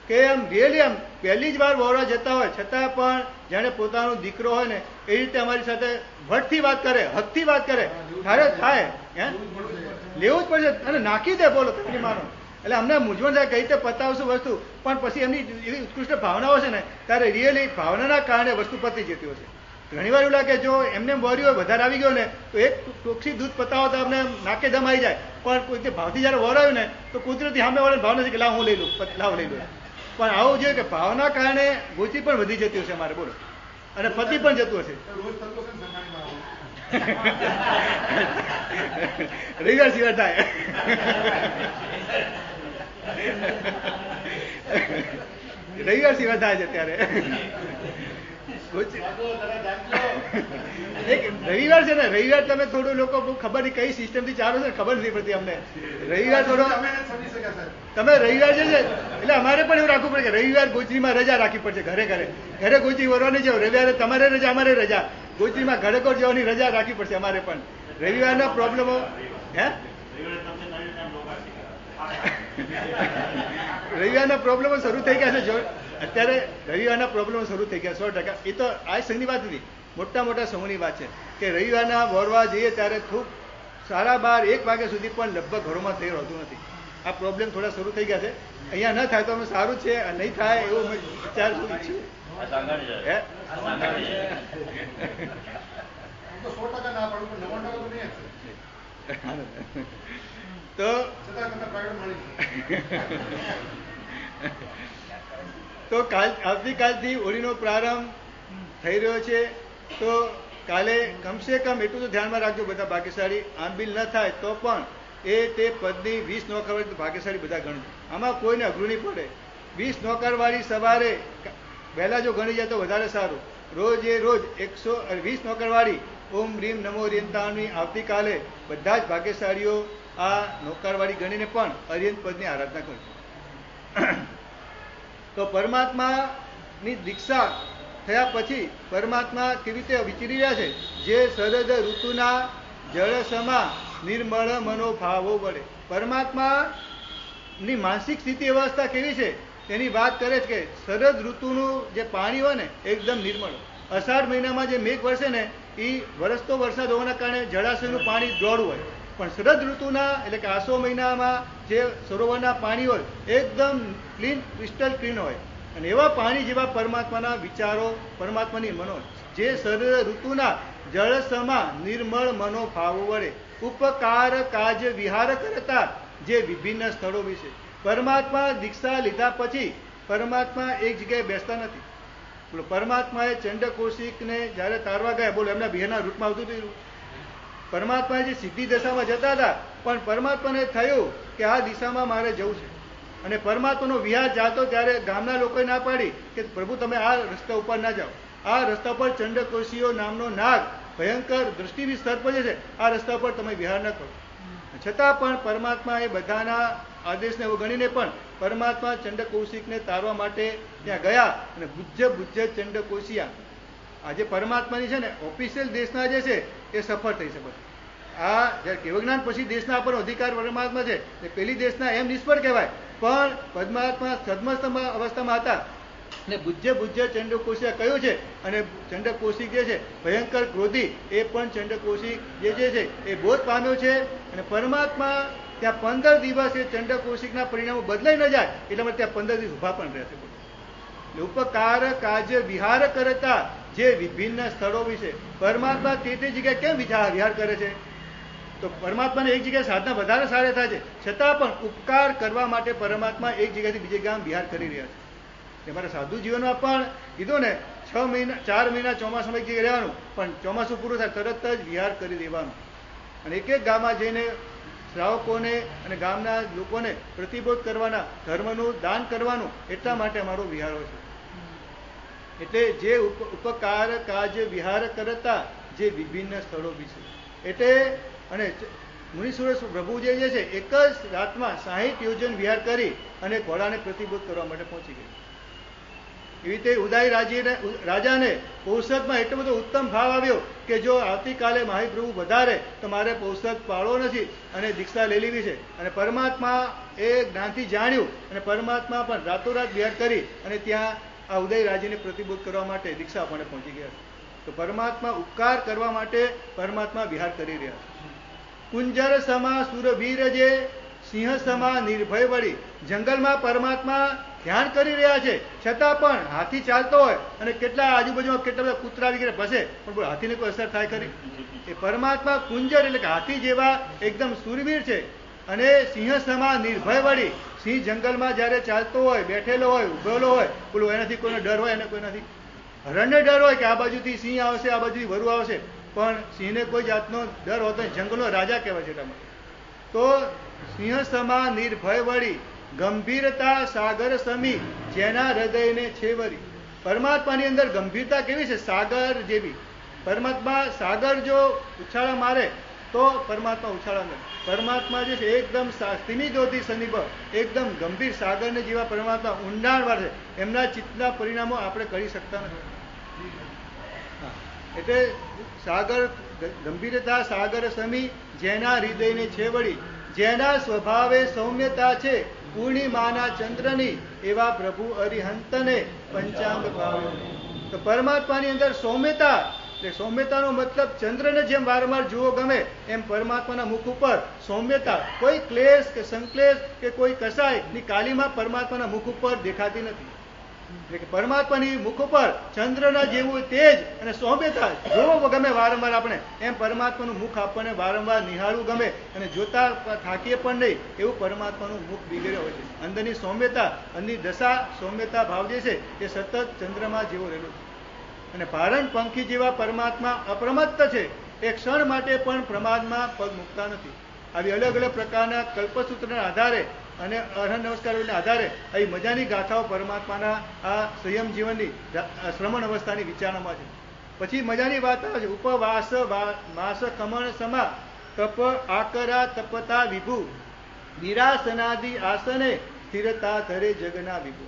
કે આમ રિયલી આમ પહેલી જ વાર વોરા જતા હોય છતાં પણ જાણે પોતાનો દીકરો હોય ને એ રીતે અમારી સાથે વટથી વાત કરે, હકથી વાત કરે. થાય લેવું જ પડશે અને નાખી દે. બોલો તમે માનો એટલે અમને મૂંઝવણ થાય કઈ રીતે પતાવશું વસ્તુ, પણ પછી એમની એવી ઉત્કૃષ્ટ ભાવનાઓ છે ને ત્યારે રિયલી ભાવનાના કારણે વસ્તુ પતી જતી હોય છે. ઘણી વાર એવું લાગે જો એમને વોરી હોય વધારે આવી ગયો ને તો એક ટોક્ષી દૂધ પતાવો તો અમને નાકે દમ આવી જાય, પણ કોઈ ભાવથી જયારે વોર આવ્યું ને તો કુદરતી સામે વાળાને ભાવ નથી કે લાવ હું લઈ લઉં, લાવ લઈ લઉં. પણ આવું જોઈએ કે ભાવના કારણે ગોચી પણ વધી જતી હશે અમારે. બોલો અને પતિ પણ જતું હશે. રવિવાર સિવાય થાય. રવિવાર સિવાય થાય છે ત્યારે રવિવાર છે ને રવિવાર તમે થોડું લોકો બહુ ખબર નહીં કઈ સિસ્ટમ થી ચાલો છે ખબર નથી પડતી અમને. રવિવાર થોડો તમે રવિવાર છે એટલે અમારે પણ એવું રાખવું પડે કે રવિવાર ગોચરીમાં રજા રાખવી પડશે. ઘરે ગોચરી વરવાની જાવ, રવિવારે તમારે રજા અમારે રજા, ગોચરીમાં ઘરે કોર જવાની રજા રાખવી પડશે અમારે પણ. રવિવારના પ્રોબ્લેમો રવિવારના પ્રોબ્લેમો શરૂ થઈ ગયા છે. અત્યારે રવિવારના પ્રોબ્લેમો શરૂ થઈ ગયા 100%. એ તો આ સંઘની વાત નથી, મોટા સમૂહની વાત છે કે રવિવારના વોરવા જઈએ ત્યારે ખૂબ 12:30-1 વાગ્યા સુધી પણ લગભગ ઘરોમાં થઈ રહેતું નથી. આ પ્રોબ્લેમ થોડા શરૂ થઈ ગયા છે. અહીંયા ન થાય તો અમે સારું છે, નહીં થાય એવું વિચાર ઈચ્છું. તો આવતીકાલથી હોળીનો પ્રારંભ થઈ રહ્યો છે. તો કાલે કમસે કમ એટલું તો ધ્યાનમાં રાખજો બધા ભાગ્યશાળી, આંબિલ ન થાય તો પણ તે પદની 20 નોકરવાળી ભાગ્યશાળી બધા ગણજો. આમાં કોઈને અઘરું નહીં પડે. 20 નોકરવાળી સવારે વહેલા જો ગણી જાય તો વધારે સારું. રોજ 120 નોકરવાળી ઓમ રીમ નમો અરિયંતાની આવતીકાલે બધા જ ભાગ્યશાળીઓ આ નોકરવાળી ગણીને પણ અરિયંત પદની આરાધના કરજો. તો પરમાત્માની દીક્ષા થયા પછી પરમાત્મા કેવી રીતે વિચરી રહ્યા છે? જે શરદ ઋતુના જળસમા નિર્મળ મનોભાવો વડે. પરમાત્માની માનસિક સ્થિતિ અવસ્થા કેવી છે તેની વાત કરે છે કે શરદ ઋતુનું જે પાણી હોય ને એકદમ નિર્મળ. અષાઢ મહિનામાં જે મેઘ વરસે ને એ વરસતો વરસાદ હોવાના કારણે જળાશયનું પાણી દોડવું હોય, પણ શરદ ઋતુના એટલે કે આસો મહિનામાં જે સરોવરના પાણી હોય એકદમ ક્લીન, ક્રિસ્ટલ ક્લીન હોય. અને એવા પાણી જેવા પરમાત્માના વિચારો, પરમાત્માની મનો જે શરદ ઋતુના જળસમા નિર્મળ મનોભાવો વડે ઉપકાર કાજ વિહાર કરતા જે વિભિન્ન સ્થળો વિશે. પરમાત્મા દીક્ષા લીધા પછી પરમાત્મા એક જગ્યાએ બેસતા નથી. બોલો, પરમાત્માએ ચંડકૌશિકને જ્યારે તારવા ગયા, બોલો એમના બિહારના રૂટમાં આવતું હતું. પરમાત્મા જે સીધી દિશામાં જતા હતા, પણ પરમાત્માને થયું કે આ દિશામાં મારે જવું છે. અને પરમાત્માનો વિહાર જાતો ત્યારે ગામના લોકોએ ના પાડી કે પ્રભુ તમે આ રસ્તા ઉપર ના જાઓ. આ રસ્તા પર ચંડકૌશિયો નામનો નાગ ભયંકર દ્રષ્ટિવી સર્પ જે છે, આ રસ્તા પર તમે વિહાર ન કરો. છતાં પણ પરમાત્મા એ બધાના આદેશને ગણીને પણ પરમાત્મા ચંડકૌશિકને તારવા માટે ત્યાં ગયા. અને બુજ્જ ચંડકૌશિયા આજે પરમાત્માની છે ને ઓફિશિયલ દેશના જે છે એ સફળ થઈ શકે. આ જ્યારે કેવજ્ઞાન પછી દેશના પર અધિકાર પરમાત્મા છે, પેલી દેશના એમ નિષ્ફળ કહેવાય. પણ પરમાત્મા સદમસ્ત અવસ્થામાં હતા ને બુજ્જ ચંડકૌશિયા કહ્યું છે. અને ચંડકૌશિક જે છે ભયંકર ક્રોધી, એ પણ ચંડકૌશિક જે છે એ બોધ પામ્યો છે. અને પરમાત્મા ત્યાં 15 દિવસ એ ચંડકૌશિકના પરિણામો બદલાઈ ન જાય એટલે માટે ત્યાં 15 દિવસ ઉભા પણ રહેશે. ઉપકાર કાજ વિહાર કરતા જે વિભિન્ન સ્થળો વિશે પરમાત્મા તે જગ્યાએ કેમ વિહાર કરે છે? તો પરમાત્માને એક જગ્યાએ સાધના વધારે સારી થાય છે, છતાં પણ ઉપકાર કરવા માટે પરમાત્મા એક જગ્યાથી બીજી જગ્યાએ વિહાર કરી રહ્યા છે. અમારા સાધુ જીવનમાં પણ કીધું ને 4 મહિના ચોમાસામાં એક જગ્યાએ રહેવાનું, પણ ચોમાસું પૂરું થાય તરત જ વિહાર કરી દેવાનું. અને એક એક ગામમાં જઈને શ્રાવકોને અને ગામના લોકોને પ્રતિબોધ કરવાના, ધર્મનું દાન કરવાનું, એટલા માટે અમારો વિહાર હોય છે. એટલે જે ઉપકાર કાજ વિહાર કરતા જે વિભિન્ન સ્થળો વિશે. એટલે અને મુનીશ્વર પ્રભુ જે છે એક જ રાતમાં 60 યોજન વિહાર કરી અને ઘોડાને પ્રતિબોધ કરવા માટે પહોંચી ગયા. એવી રીતે ઉદય રાજાને પૌષદમાં એટલો બધો ઉત્તમ ભાવ આવ્યો કે જો આવતીકાલે મહાપ્રભુ વધારે તો મારે પૌષદ પાળવો નથી અને દીક્ષા લઈ લેવી છે. અને પરમાત્મા એ જ્ઞાનથી જાણ્યું અને પરમાત્મા પણ રાતોરાત વિહાર કરી અને ત્યાં આ ઉદય રાજીને પ્રતિબોધ કરવા માટે દીક્ષા આપણને પહોંચી ગયા. તો પરમાત્મા ઉપકાર કરવા માટે પરમાત્મા વિહાર કરી રહ્યા છે. કુંજર સમા સુરવીર જે સિંહ સમા નિર્ભય વળી. જંગલમાં પરમાત્મા ધ્યાન કરી રહ્યા છે, છતાં પણ હાથી ચાલતો હોય અને કેટલા આજુબાજુમાં કેટલા બધા કૂતરા વગેરે ફસે, પણ હાથીને કોઈ અસર થાય ખરી? એ પરમાત્મા કુંજર એટલે કે હાથી જેવા એકદમ સુરવીર છે. અને સિંહ સમા નિર્ભય વળી. સિંહ જંગલમાં જ્યારે ચાલતો હોય, બેઠેલો હોય, ઉભેલો હોય, બોલો એનાથી કોઈનો ડર હોય? એને કોઈ નથી. હરણને ડર હોય કે આ બાજુથી સિંહ આવશે, આ બાજુથી વરુ આવશે, પણ સિંહને કોઈ જાતનો ડર હોતો નહીં. જંગલનો રાજા કહેવાય છે એટલા માટે. તો સિંહ સમા નિર્ભય વળી ગંભીરતા સાગર સમી જેના હૃદયને છેવરી. પરમાત્માની અંદર ગંભીરતા કેવી છે? સાગર જેવી. પરમાત્મા સાગર જો ઉછાળા મારે તો પરમાત્મા ઉછાળા મારે. પરમાત્મા જે છે એકદમ સ્થિમિતોથી સનિભ, એકદમ ગંભીર સાગરને જેવા પરમાત્મા ઊંડાણવાળા છે. એમના ચિત્તના પરિણામો આપણે કરી શકતા નથી. એટલે સાગર ગંભીરતા સાગર સમી જેના હૃદયને છેવડી. જેના સ્વભાવે સૌમ્યતા છે પૂર્ણિમાના ચંદ્રની, એવા પ્રભુ અરિહંતને પંચાંગ ભાવ્યો. તો પરમાત્માની અંદર સૌમ્યતા, એટલે સૌમ્યતાનો મતલબ ચંદ્રને જેમ વારંવાર જુઓ ગમે એમ પરમાત્માના મુખ ઉપર સૌમ્યતા, કોઈ ક્લેશ કે સંક્લેશ કે કોઈ કસાયની કાલીમાં પરમાત્માના મુખ ઉપર દેખાતી નથી. એટલે કે પરમાત્માની મુખ ઉપર ચંદ્રના જેવું તેજ અને સૌમ્યતા જોવો ગમે વારંવાર આપણે, એમ પરમાત્માનું મુખ આપણને વારંવાર નિહાળવું ગમે અને જોતા થાકીએ પણ નહીં એવું પરમાત્માનું મુખ બિગડ્યો હોય છે. અંદરની સૌમ્યતા, અંદરની દશા સૌમ્યતા ભાવ જે છે એ સતત ચંદ્રમાં જેવો રહેલો છે. અને ભારણ પંખી જેવા પરમાત્મા અપ્રમત્ત છે, એ ક્ષણ માટે પણ પ્રમાદમાં પગ મૂકતા નથી. આવી અલગ અલગ પ્રકારના કલ્પસૂત્રના આધારે અને અર્હન નમસ્કારોના આધારે આવી મજાની ગાથાઓ પરમાત્માના આ સંયમ જીવનની શ્રમણ અવસ્થાની વિચારણામાં છે. પછી મજાની વાત આવે છે, ઉપવાસ માસ કમણ સમા તપ આકરા તપતા વિભુ વિરાસનાદિ આસને સ્થિરતા ધરે જગના વિભુ.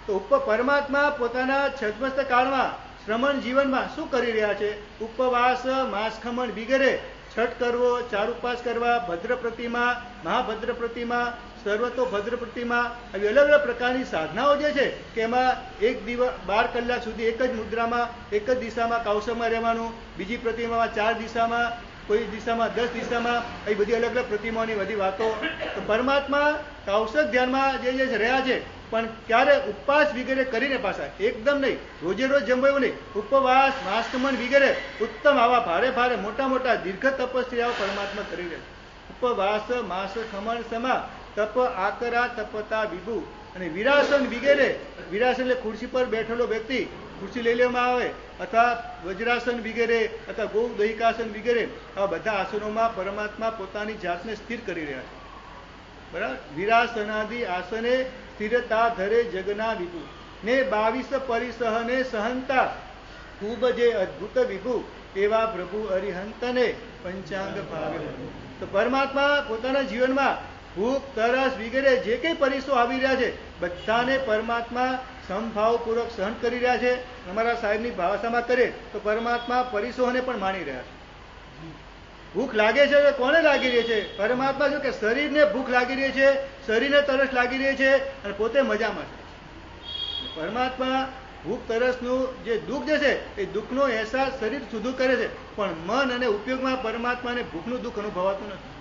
તો પરમાત્મા પોતાના છદ્મસ્ત કાળમાં શ્રમણ જીવનમાં શું કરી રહ્યા છે? ઉપવાસ માસખમણ વગેરે, છઠ કરવો, ચાર ઉપવાસ કરવા, ભદ્ર પ્રતિમા, મહાભદ્ર પ્રતિમા, સર્વતો ભદ્ર પ્રતિમા, આવી અલગ અલગ પ્રકારની સાધનાઓ જે છે કે એમાં એક દિવસ 12 કલાક સુધી એક જ મુદ્રામાં એક જ દિશામાં કૌશમાં રહેવાનું, બીજી પ્રતિમામાં 4 દિશામાં, કોઈ દિશામાં 10 દિશામાં, એ બધી અલગ અલગ પ્રતિમાઓની બધી વાતો. તો પરમાત્મા કૌશક ધ્યાનમાં જે રહ્યા છે, પણ ક્યારે ઉપવાસ વગેરે કરીને પાછા એકદમ નહીં, રોજે રોજ જમવું નહીં, ઉપવાસ માસ્કમન વગેરે ઉત્તમ આવા ભારે ભારે મોટા મોટા દીર્ઘ તપસ્યાઓ પરમાત્મા કરી રહ્યા છે. ઉપવાસ માસ ખમણ સમા તપ આકરા તપતા વિભુ અને વિરાસન વગેરે, વિરાસન એટલે ખુરશી પર બેઠેલો વ્યક્તિ, ખુરશી લઈ લેવામાં આવે, અથવા વજ્રાસન વગેરે અથવા ગૌ દહિકાસન વગેરે, આવા બધા આસનોમાં પરમાત્મા પોતાની જાતને સ્થિર કરી રહ્યા છે. બરાબર. વિરાસનાદિ આસને સ્થિરતા ધરે જગના વિભુ ને 22 પરિસહને સહનતા ખૂબ જે અદ્ભુત વિભુ એવા પ્રભુ અરિહંતને પંચાંગ ભાવે. તો પરમાત્મા પોતાના જીવનમાં ભૂખ તરસ વગેરે જે કંઈ પરિસો આવી રહ્યા છે બધાને પરમાત્મા સમભાવપૂર્વક સહન કરી રહ્યા છે. અમારા સાહેબની ભાષામાં કરે તો પરમાત્મા પરિસોને પણ માણી રહ્યા છે. ભૂખ લાગે છે તો કોને લાગી રહી છે? પરમાત્મા શું કે શરીરને ભૂખ લાગી રહી છે, શરીરને તરસ લાગી રહી છે અને પોતે મજામાં છે. પરમાત્મા ભૂખ તરસનું જે દુઃખ જે છે એ દુઃખનો અહેસાસ શરીર સુધી કરે છે, પણ મન અને ઉપયોગમાં પરમાત્માને ભૂખનું દુઃખ અનુભવાતું નથી.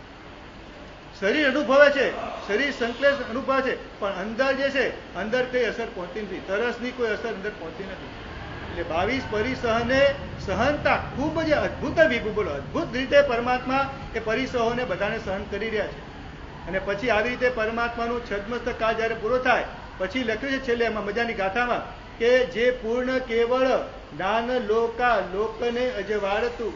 શરીર અનુભવે છે, શરીર સંકલેશ અનુભવે છે, પણ અંદર જે છે અંદર કઈ અસર પહોંચતી નથી, તરસની કોઈ અસર અંદર પહોંચતી નથી. એટલે 22 પરિસહને સહનતા ખૂબ જ અદ્ભુત વિભુ, બોલો અદ્ભુત રીતે પરમાત્મા એ પરિસહોને બધાને સહન કરી રહ્યા છે. અને પછી આવી રીતે પરમાત્માનું છદ્મસ્ત કાળ જ્યારે પૂરો થાય પછી લખ્યું છે છેલ્લે એમાં મજાની ગાથામાં કે જે પૂર્ણ કેવળ જ્ઞાન લોકા લોકને અજવાળતું,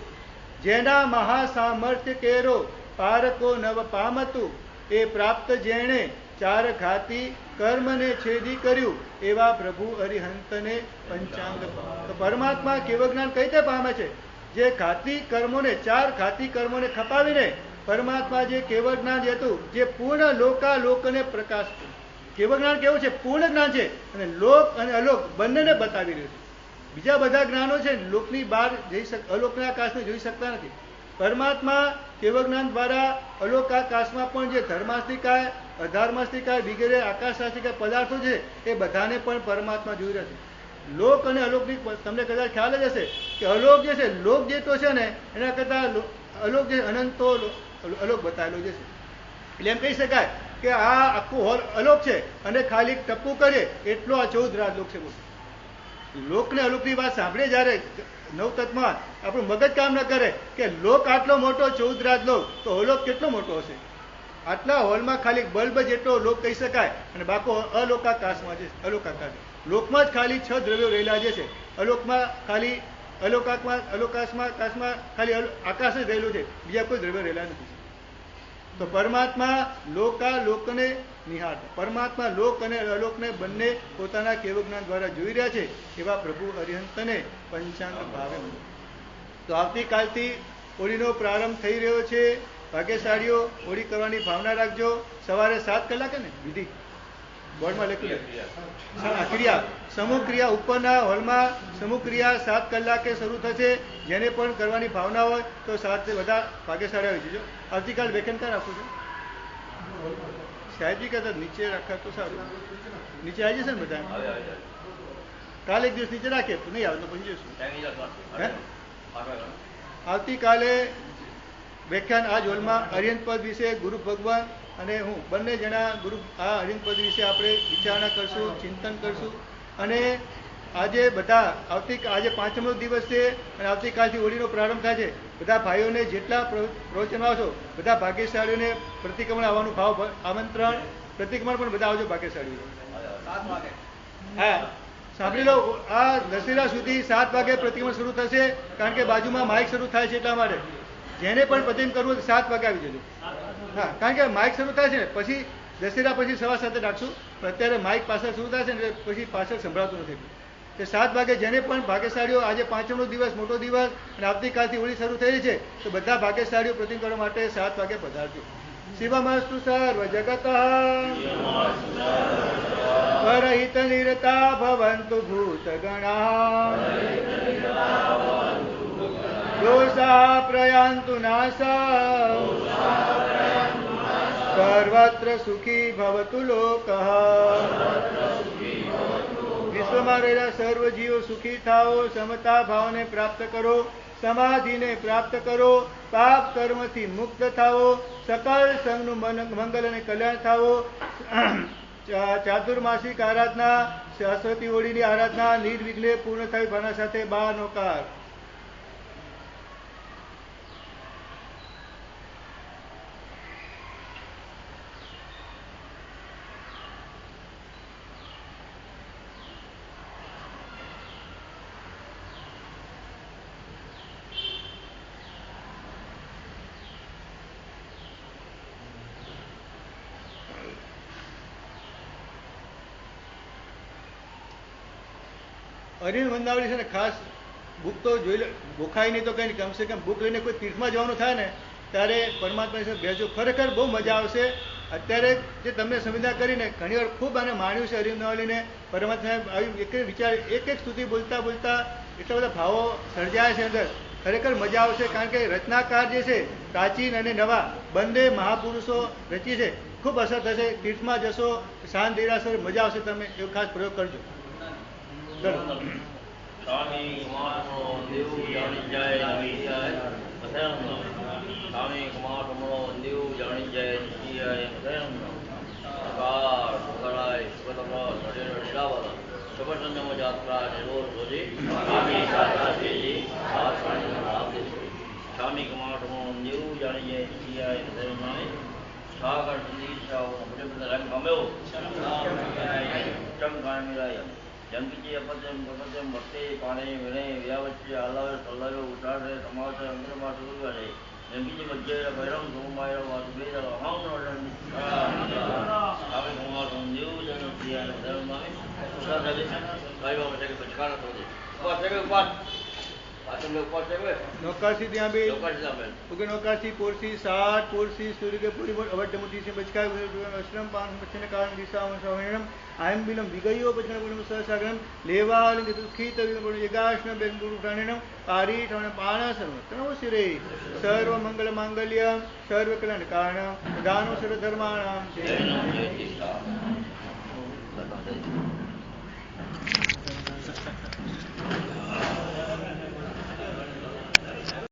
જેના મહાસામર્થ્ય કેરો પારકો નવ પામતું, એ પ્રાપ્ત જેણે ચાર ઘાતી કર્મને છેદી કર્યું, એવા પ્રભુ અરિહંતને પંચાંગ. તો પરમાત્મા કેવળ જ્ઞાન કઈ રીતે પામે છે? જે ઘાતી કર્મોને, 4 ઘાતી કર્મોને ખપાવીને પરમાત્મા જે કેવળ જ્ઞાન હતું, જે પૂર્ણ લોકા લોકને પ્રકાશતું. કેવળ જ્ઞાન કેવું છે? પૂર્ણ જ્ઞાન છે અને લોક અને અલોક બંનેને બતાવી રહ્યું છે. બીજા બધા જ્ઞાનો છે લોકની બહાર જઈ અલોકના આકાશને જોઈ શકતા નથી. પરમાત્મા કેવળ જ્ઞાન દ્વારા અલોકાકાશમાં પણ જે ધર્માસ્તિકાય, અધર્માસ્તિકાય વગેરે આકાશાસ્તિકાય પદાર્થો છે એ બધાને પણ પરમાત્મા જોઈ રહ્યા છે. લોક અને અલોકની તમને કદાચ ખ્યાલ જ હશે કે અલોક જે છે, લોક જે તો છે ને એના કરતા અલોક જે અનંતો અલોક બતાવેલો જે છે. એટલે એમ કહી શકાય કે આ આખું હોલ અલોક છે અને ખાલી ટપ્પુ કરીએ એટલો આ 14 રાજલોક છે. લોકને અલોકની વાત સાંભળીએ જ્યારે નવતત્વમાં આપણું મગજ કામ ન કરે કે લોક આટલો મોટો 14 રાજલોક, તો અલોક કેટલો મોટો હશે? આટલા હોલમાં ખાલી બલ્બ જેટલો લોક કહી શકાય અને બાકો અલોકાકાશમાં છે. અલોકાકાશ લોકમાં જ ખાલી 6 દ્રવ્યો રહેલા જે છે. અલોકમાં ખાલી અલોકાશમાં ખાલી આકાશ જ રહેલું છે, બીજા કોઈ દ્રવ્ય રહેલા નથી. તો પરમાત્મા લોકા લોકને નિહાળ, પરમાત્મા લોક અને અલોકને બંને પોતાના કેવળ જ્ઞાન દ્વારા જોઈ રહ્યા છે. એવા પ્રભુ અરિહંતને પંચાંગ ભાવે. તો આવતીકાલથી હોળીનો પ્રારંભ થઈ રહ્યો છે. ભાગ્યશાળીઓ હોળી કરવાની ભાવના રાખજો. સવારે 7 કલાકે ને વિધિ બોર્ડમાં લખ્યું ક્રિયા, સમૂહ ક્રિયા ઉપરના હોલમાં સમૂહ ક્રિયા 7 કલાકે શરૂ થશે. જેને પણ કરવાની ભાવના હોય તો સાથે બધા ભાગ્યશાળી આવી જજો. આવતીકાલ વેકેન્ડ ક્યાં રાખવું છે? સાહેબજી કહેતા નીચે રાખા તો સારું. નીચે આવી જશે ને બધા? કાલે એક દિવસ નીચે રાખીએ તો નહીં આવે તો પછી જઈશું. આવતીકાલે વ્યાખ્યાન આ જ હોલમાં અરિહંત પદ વિશે ગુરુ ભગવાન અને હું બંને જણા ગુરુ આ અરિહંત પદ વિશે આપણે વિચારણા કરશું, ચિંતન કરશું. અને આજે બધા આજે 5મો દિવસ છે અને આવતીકાલથી હોળીનો પ્રારંભ થાય છે. બધા ભાઈઓને જેટલા પ્રવચનો આવશો બધા ભાગ્યશાળીઓને પ્રતિક્રમણ આવવાનું ભાવ આમંત્રણ. પ્રતિક્રમણ પણ બધા આવજો ભાગ્યશાળીઓ. હા સાંભળી લો, આ દશેરા સુધી 7 વાગે પ્રતિક્રમણ શરૂ થશે, કારણ કે બાજુમાં માઇક શરૂ થાય છે એટલા માટે. જેને પણ પ્રતિક્રમણ કરવું 7 વાગે આવી જજો. હા, કારણ કે માઇક શરૂ થાય છે ને પછી દશેરા પછી 7:15 રાખશું, પણ અત્યારે માઇક પાછળ શરૂ થાય છે ને એટલે પછી પાછળ સંભળાતું નથી. તે 7 વાગે જેને પણ ભાગ્યશાળીઓ આજે 5મનો દિવસ મોટો દિવસ અને આવતીકાલથી હોળી શરૂ થઈ છે તો બધા ભાગ્યશાળીઓ પ્રતિમ કરવા માટે 7 વાગે પધારજો. શિવમસ્તુ સર્વ જગત પરહિત નિરતા ભવંતુ ભૂત ગણા દોષા પ્રયાન્તુ નાશા સર્વત્ર સુખી ભવતુ લોકઃ. વિશ્વમાં રહેલા સર્વ જીવો સુખી થાઓ, સમતા ભાવને પ્રાપ્ત કરો, સમાધિને પ્રાપ્ત કરો, પાપ કર્મથી મુક્ત થાઓ, સકલ સંઘનું મંગલ અને કલ્યાણ થાઓ. ચાતુર્માસિક આરાધના સરસ્વતી હોળીની આરાધના નિર્વિઘ્ને પૂર્ણ થઈ ભાવના સાથે 12 નોકાર. અરિહંત વંદાવળી છે ને ખાસ બુક તો જોઈ લે, ગોખાય નહીં તો કંઈ નહીં, કમસે કમ બુક લઈને કોઈ તીર્થમાં જવાનું થાય ને ત્યારે પરમાત્માની સાથે બેસજો, ખરેખર બહુ મજા આવશે. અત્યારે જે તમને સંવિધાન કરીને ઘણી વાર ખૂબ આને માણ્યું છે અરિહંત વંદાવળીને, પરમાત્માએ આવી એક વિચાર એક સ્તુતિ બોલતા બોલતા એટલા બધા ભાવો સર્જાય છે અંદર, ખરેખર મજા આવશે. કારણ કે રચનાકાર જે છે પ્રાચીન અને નવા બંને મહાપુરુષો રચી છે, ખૂબ અસર થશે. તીર્થમાં જશો, શાંત દેરાસર, મજા આવશે. તમે એવો ખાસ પ્રયોગ કરજો. સ્વામી કુમારનો દેવ જાણી જાય નિશિયાય મથયંનો. સ્વામી કુમારનો દેવ જાણી જાય નિશિયાય મથયંનો. કાર મંગળાય સુગતમ શરીર નિરાવર શુભસંજમ જાત્રા નિરોધ સોજી સ્વામી શાસ્ત્રાજી સ્વામી કુમારનો દેવ જાણી જાય નિશિયાય મથયંનો. સાગર સંદીશા મુજબ રંગ ગમ્યો ચંગાણ મિલાય જંગીજી અપત્યમ પ્રપત્યમ ભક્તિ પાણી વિનય વ્યાવચ્ય આલય સલ્લય ઉટાડે સમાજ અંગ્રમા સુગરે જંગીજી મધ્ય ભૈરમ સોમાય વાસુદેવ અહમ સ્વામી કુમાર સંજીવ જન પ્રિયા ધર્મામી ઉષા સાહેબ ભાઈ બાબા સાહેબ બચકાના થોડે ઉપાસ સાહેબ ઉપાસ नौकाशी ત્યાં બે ઓકે નૌકાશી પોરસી 60 પોરસી સૂર્ય કે પૂરી અવઢ મુઠી से बचका अश्रम पान बचने कारण दिशा सवरणम आयम बिलम विगयो बचने गुण सहसागरम लेवालिंग दुखी तविन गुण यगाष्ण बेंगुरु प्राणिनम पारी ठण पाण सर्व तनो सिरे सर्व मंगल मांगल्य सर्व कल्याण कारण दानो सर्व धर्माणाम